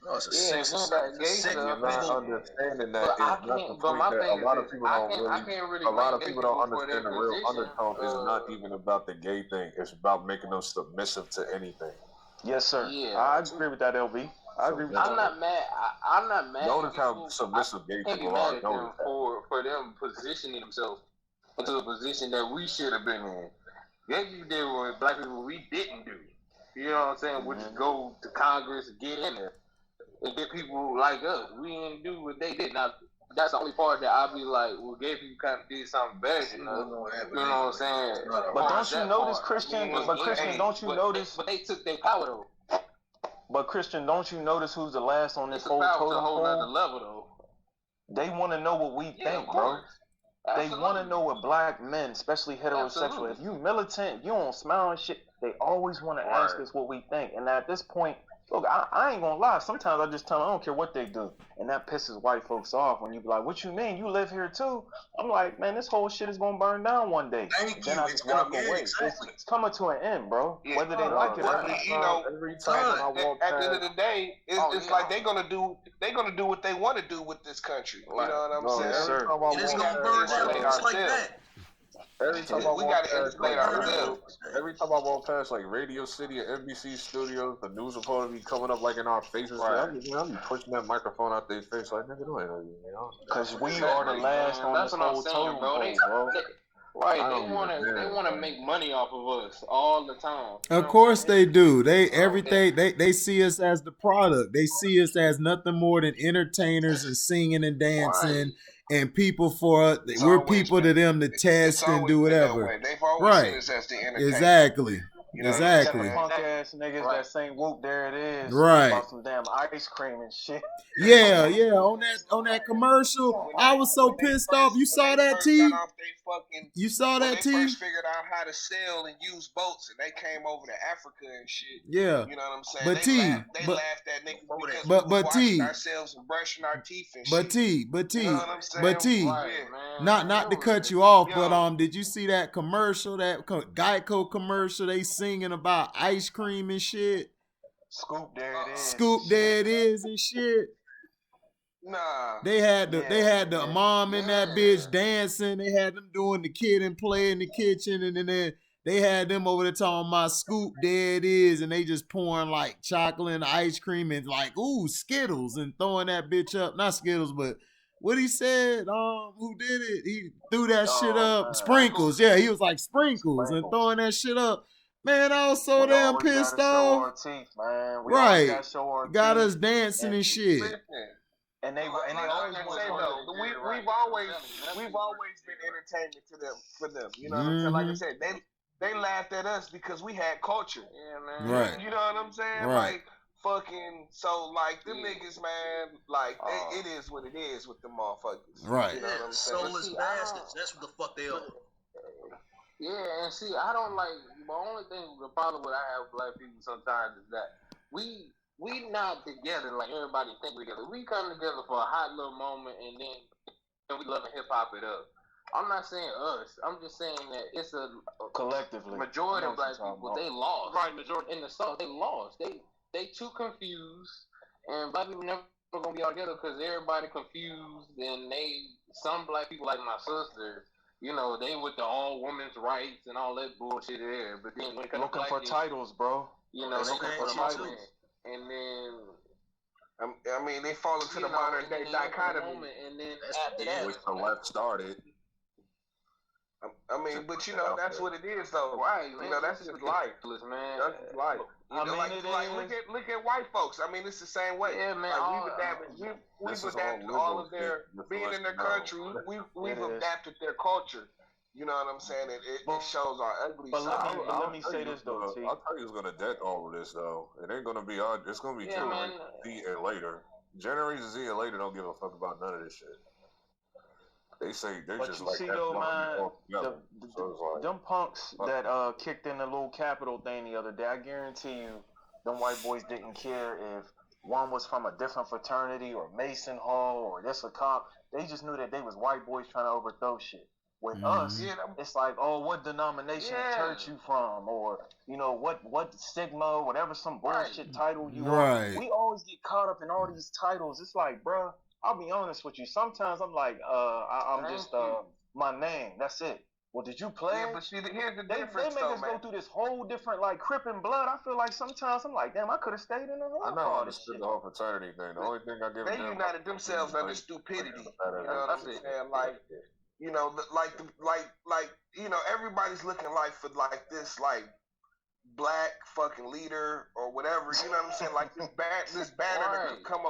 No, it's a sick society. You're not understanding that it's not the point that a lot of people don't understand the real undertone. It's not even about the gay thing. It's about making them submissive to anything. Yes, sir. Yeah. I agree with that, LB. I agree with that. I'm not mad. I'm not mad. Notice how submissive gay people are. For them positioning themselves into a position that we should have been in. Gay people did what black people we didn't do. You know what I'm saying? Which is go to Congress and get in there. And get people like us. We didn't do what they did. Now, that's the only part that I'll be like, well, gay people kind of did something better than us. You know what I'm saying? But don't you notice, Christian? But Christian, don't you notice? But they took their power, though. But Christian, don't you notice who's the last on this whole totem pole? A whole other level, though. They want to know what we think, bro. They want to know what black men, especially heterosexual, if you militant, if you don't smile and shit, they always want to ask us what we think. And at this point, look, I ain't gonna lie. Sometimes I just tell them I don't care what they do, and that pisses white folks off when you be like, "What you mean? You live here too?" I'm like, man, this whole shit is gonna burn down one day. Then I just walk away. Exactly. It's coming to an end, bro. Yeah, whether they like it or not. You know, every time I walk past, at the end of the day, it's like they're gonna do what they want to do with this country. You know what I'm saying? Sir. It's gonna burn down just like that. Every time I walk past like Radio City or NBC studios, the news reporter be coming up like in our faces. Right. I be pushing that microphone out their face like, nigga, don't know you, man. Because we are the last on this whole totem pole, bro. Right, they want to make money off of us all the time. Of course they do. They see us as the product. They see us as nothing more than entertainers and singing and dancing. And people we're people to them to test and do whatever. They've always seen us as the entertainers. Exactly. You know, exactly. Punk ass niggas that sing "Whoop, there it is." Right. About some damn ice cream and shit. Yeah. On that commercial, I was so pissed off. You saw that, T? You saw that, T? They first figured out how to sail and use boats, and they came over to Africa and shit. Yeah. You know what I'm saying? But they laughed at niggas because we washing ourselves and brushing our teeth and shit. You know what I'm saying? But T, not to cut you off, but did you see that commercial, that Geico commercial? They singing about ice cream and shit. Scoop, there it is. Scoop, there it is and shit. Nah. They had the mom and that bitch dancing. They had them doing the kid and play in the kitchen, and then they had them over there talking about Scoop, there it is, and they just pouring like chocolate and ice cream and like, ooh, Skittles, and throwing that bitch up. Not Skittles, but what he said, who did it? He threw that shit up. Man. Sprinkles, yeah, he was like sprinkles and throwing that shit up. Man, I was so damn pissed off. Teeth, man. Right. Got us dancing and shit. And they always say though, we've always been entertainment for them. You know what I'm saying? Like I said, they laughed at us because we had culture. Yeah, man. Right. You know what I'm saying? Right. Like fucking like them niggas, man, like it is what it is with them motherfuckers. Right. You know what I'm saying? Soulless bastards. That's what the fuck they are. Yeah, and see, I don't like. The only thing, the problem with I have with black people sometimes is that we not together like everybody think we're together. We come together for a hot little moment, and then we love and hip hop it up. I'm not saying us. I'm just saying that it's a collectively majority of black people. They lost. Right, majority in the South. They lost. They too confused. and black people never gonna be all together because everybody confused, and some black people like my sister, you know, they with the all women's rights and all that bullshit there. But then when it comes looking for titles, bro. You know, they looking for titles, and then. I mean, they fall into the modern day dichotomy. And then after that, which the left started. I mean, but you know, that's what it is, though. Right, you know, that's just life, man. That's just life. You know, look at white folks. I mean, it's the same way. Yeah, man. Like, we've adapted all of their being in their country. We've adapted their culture. You know what I'm saying? It shows our ugly side. Let me say this though, T. I'll tell you who's gonna debt all of this though. It ain't gonna be it's gonna be Generation Z and later. Generation Z and later don't give a fuck about none of this shit. They say they're but just you like see that. Though, man, them punks that kicked in the little Capitol thing the other day, I guarantee you, them white boys didn't care if one was from a different fraternity or Mason Hall or this a cop. They just knew that they was white boys trying to overthrow shit. With us, it's like, oh, what denomination of church you from, or you know what sigma, whatever some bullshit title you are. We always get caught up in all these titles. It's like, bro, I'll be honest with you. Sometimes I'm like, I'm just my name. That's it. Well, did you play? Yeah, but see, here's the difference, they make us go through this whole different like Crip and Blood. I feel like sometimes I'm like, damn, I could have stayed in the room. I never understood the whole fraternity thing. The only thing I give they united themselves under stupidity. You know what I'm saying? Like. You know, like you know, everybody's looking like for like this like black fucking leader or whatever. You know what I'm saying? Like this banner to come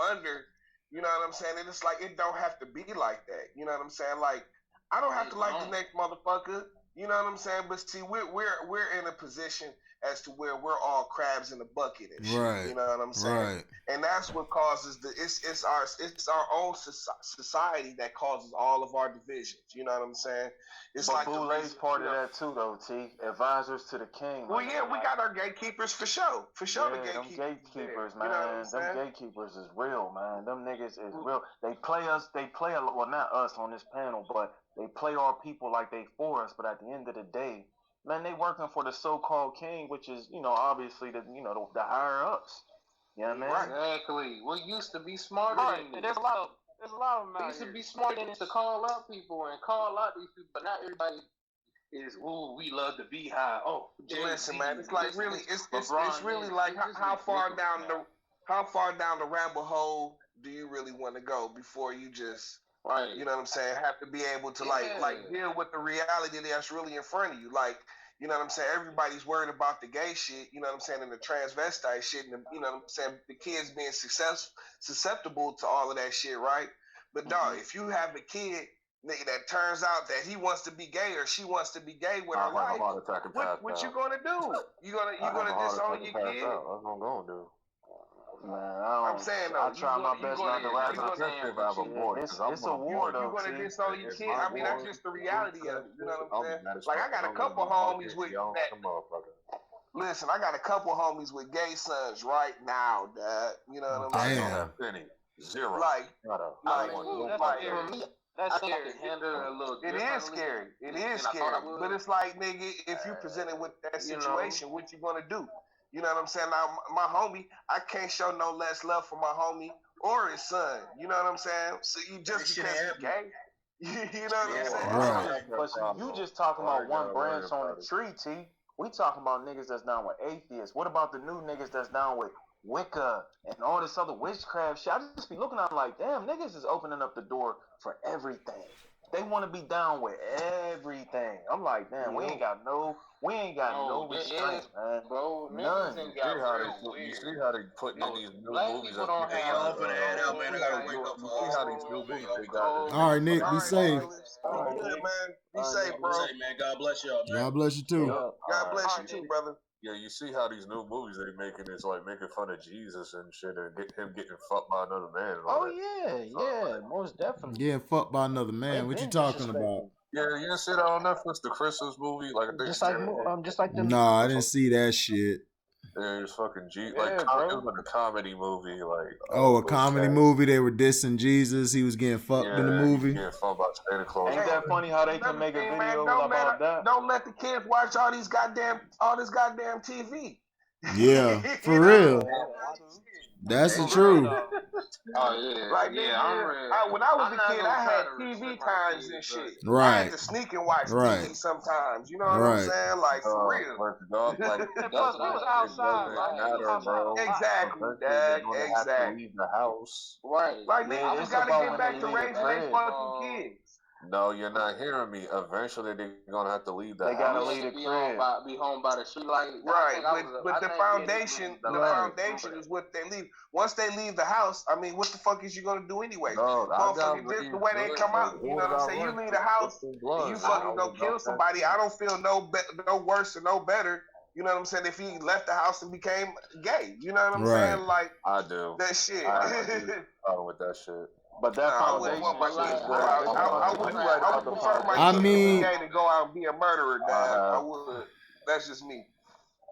under. You know what I'm saying? And it's like it don't have to be like that. You know what I'm saying? Like I don't have to like the next motherfucker. You know what I'm saying? But see, we're in a position as to where we're all crabs in a bucket and shit. You know what I'm saying? Right. And that's what causes it's our own society that causes all of our divisions. You know what I'm saying? It's but like Boulay's part of that too, though. T. Advisors to the king. Well, yeah, we got our gatekeepers for sure. For sure, yeah, the gatekeepers, man. Them gatekeepers is real, man. Them niggas is real. They play us. Well, not us on this panel, but they play our people like they for us. But at the end of the day, man, they working for the so-called king, which is, you know, obviously the higher ups. You know what I mean? Exactly. We used to be smarter than this. There's a lot of them out used to be smarter than this to call out people and call out these people, but not everybody is. Ooh, we love the beehive. Oh, listen, man, it's like really, it's really like how far down the rabbit hole do you really want to go before you just. Right. You know what I'm saying? Have to be able to like deal with the reality that's really in front of you. Like, you know what I'm saying? Everybody's worried about the gay shit, you know what I'm saying, and the transvestite shit, and you know what I'm saying, the kids being susceptible to all of that shit, right? But dog, if you have a kid nigga that turns out that he wants to be gay or she wants to be gay with her life, what you gonna do? You gonna disown your kid? That's what I'm gonna do. Man, I'm saying though, I try my best not to rap. It's a war though. You're gonna disown your kid. I mean, that's just the reality of it. You know what I'm saying? Like I got a couple homies with that. Listen, I got a couple homies with gay sons right now, Dad. You know what I'm saying? Damn. Zero. That's scary. It is scary. It is scary. But it's like, nigga, if you presented with that situation, what you gonna do? You know what I'm saying? Now, my homie, I can't show no less love for my homie or his son. You know what I'm saying? So you just because he's gay. You know what I'm saying? But you just talking about one branch on the tree, T. We talking about niggas that's down with atheists. What about the new niggas that's down with Wicca and all this other witchcraft shit? I just be looking at them like, damn, niggas is opening up the door for everything. They want to be down with everything. I'm like, damn, we ain't got no restraint, man. Bro, none. You see how they putting in these new movies? Hey, y'all open that out, man. I gotta wake up for see how these new movies they got. All right, Nick, be safe. All good, man. Be safe, bro. Say, man, God bless y'all, man. God bless you too. God bless you too, brother. Yeah, you see how these new movies they making is like making fun of Jesus and shit, and him getting fucked by another man. And all that. Most definitely. Getting fucked by another man. What you talking about? Yeah, you didn't see that on Netflix, the Christmas movie, like just like them. No, I didn't see that shit. Yeah, it's fucking it was like a comedy movie, like a comedy movie. They were dissing Jesus. He was getting fucked in the movie. Getting fucked by Santa Claus. Ain't that funny how they can make a video about that? Don't let the kids watch all this goddamn TV. Yeah, for real. That's the truth. Oh yeah, Like yeah. when I was a kid, I had TV times and shit. Right. I had to sneak and watch TV sometimes. You know what I'm saying? Like for real. And plus, we was outside, bro. Exactly, Dad. Exactly. Leave the house. Right. Like niggas just gotta get back to raising their fucking kids. No, you're not hearing me. Eventually, they're gonna have to leave the house. They gotta leave the crib. Be home by the street light. Right, but the foundation is what they leave. Once they leave the house, I mean, what the fuck is you gonna do anyway? Motherfucker, just the way they come out. You know what I'm saying? You leave the house, you fucking go kill somebody. I don't feel no worse or no better. You know what I'm saying? If he left the house and became gay, you know what I'm saying? Like I do that shit. I do with that shit. But that foundation, I would prefer my kid to be gay to go out and be a murderer, Dad. I would. That's just me.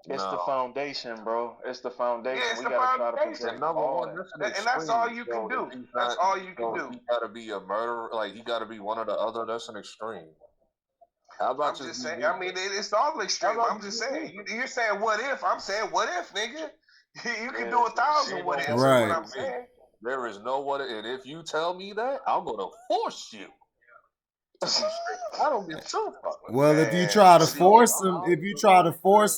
It's the foundation, bro. It's the foundation. Yeah, it's we the gotta try to foundation. protect Number all one, that. And that's all you can do. That's all you can do. He gotta be a murderer. Like he gotta be one or the other. That's an extreme. How about I'm just saying. I mean, it's all extreme. I'm just saying. You're saying what if? I'm saying what if, nigga. You can do 1,000 what ifs. Right. What I'm saying. There is no what if, and if you tell me that, I'm gonna force you. I don't give a fuck. Well, if you try to force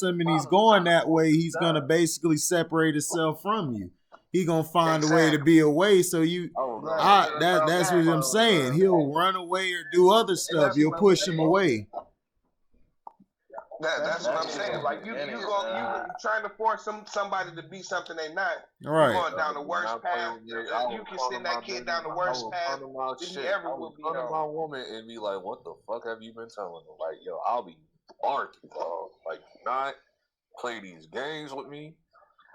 him, and he's going that way, he's gonna basically separate himself from you. He gonna find a way to be away. So that's what I'm saying. He'll run away or do other stuff. You'll push him away. That's what I'm saying. Like you trying to force somebody to be something they not. Right. You're going down the worst path. You can send that kid down the worst path that he ever will be on. My woman and be like, "What the fuck have you been telling them?" Like, yo, I'll be barking, dog. Like, not play these games with me.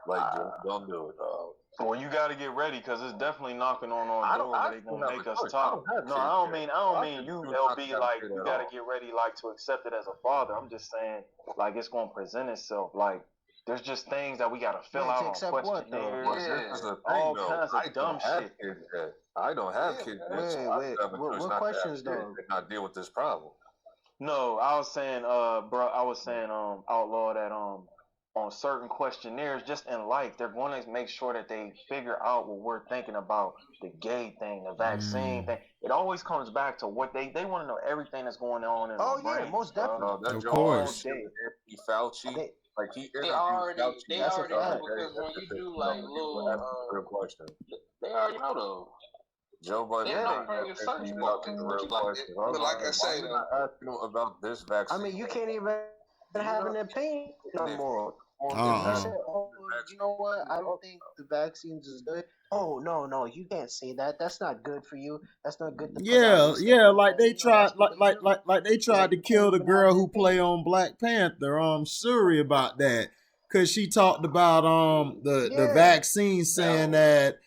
Like, don't do it, dog. Well, you got to get ready because it's definitely knocking on our door where they gonna make us talk. No, I don't mean you, LB. Like you got to get ready, like to accept it as a father. I'm just saying, like it's gonna present itself. Like there's just things that we got to fill out on questionnaires. All kinds of dumb shit. I don't have kids. What questions though? Not deal with this problem. No, I was saying, bro. I was saying, outlaw that on certain questionnaires, just in life, they're going to make sure that they figure out what we're thinking about the gay thing, the vaccine thing. It always comes back to what they want to know everything that's going on in our brains, most definitely. Of course. Anthony Fauci, like they already know because when you do like little question, they already know though. Joe Budden. But like I say, asking him about this vaccine. I mean, you can't even have an opinion no more. You said, you know what? I don't think the vaccines is good. Oh no, you can't say that. That's not good for you. That's not good. Like they tried, like they tried to kill the girl who play on Black Panther. Shuri about that because she talked about the vaccine, saying that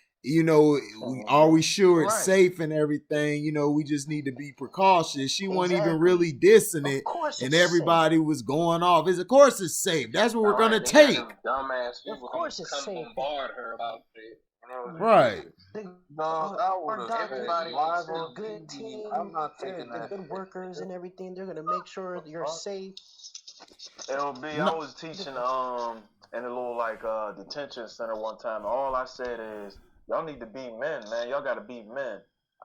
are we sure it's safe and everything? We just need to be precautious. She wasn't even really dissing it, and everybody was going off. Of course it's safe. That's what we're gonna take. Dumbass people of course it's safe. Bombard her about it. Right. Our doctors, the good team, the good workers and everything. They're gonna make sure you're safe. LB, I was teaching in a little detention center one time. All I said is, y'all need to be men, man. Y'all got to be men.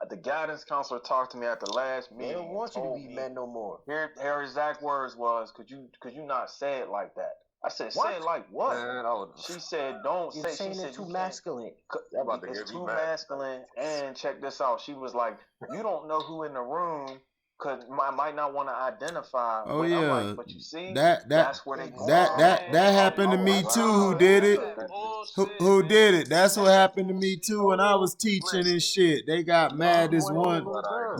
The guidance counselor talked to me at the last meeting. They don't want you to be men no more. Her exact words was, could you not say it like that? I said, say it like what? Man, she said, don't You're say. Saying she said, it's too masculine. It's too masculine. And check this out. She was like, you don't know who in the room. Cause I might not want to identify. But you see, that's where they that happened to me too. Who did it? Who did it? That's what happened to me too when I was teaching and shit. They got mad.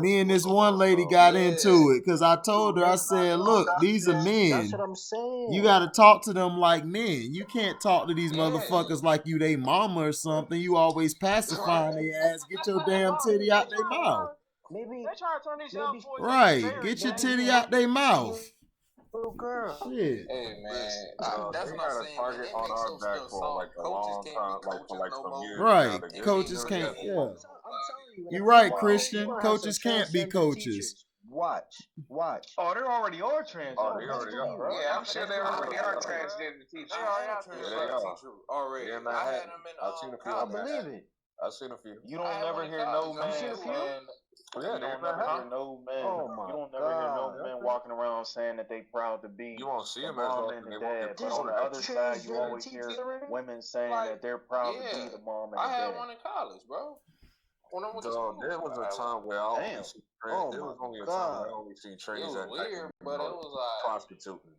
Me and this one lady got into it because I told her, I said, look, these are men. That's what I'm saying. You got to talk to them like men. You can't talk to these motherfuckers like you they mama or something. You always pacifying their ass. Get your damn titty out their mouth. Maybe right, get your titty out their mouth. Little girl. Shit. Hey man, that's what I'm saying. Target on our back for like a long time, like some years. Right, coaches can't. Yeah, you're right, Christian. Coaches can't be coaches. Watch. Oh, there already are transgender. Oh, they already are. Bro. Yeah, I'm sure they already are transgender teachers. They already are transgender teachers already. Yeah, I had them in I've seen a few. I believe it. I've seen a few. You don't never hear no man saying. Yeah, you don't never hear no men. Oh my you don't never hear no men walking around saying that they proud to be. You won't see the them as mom often. and They the won't dad. get But on the other side, you always hear women saying that they're proud to be the mom and the I dad. had one in college, bro. When I went to Dog, school, there was a time where I only see Oh there was my only a God. time where I only see it trannies was at weird, but it was like prostituting.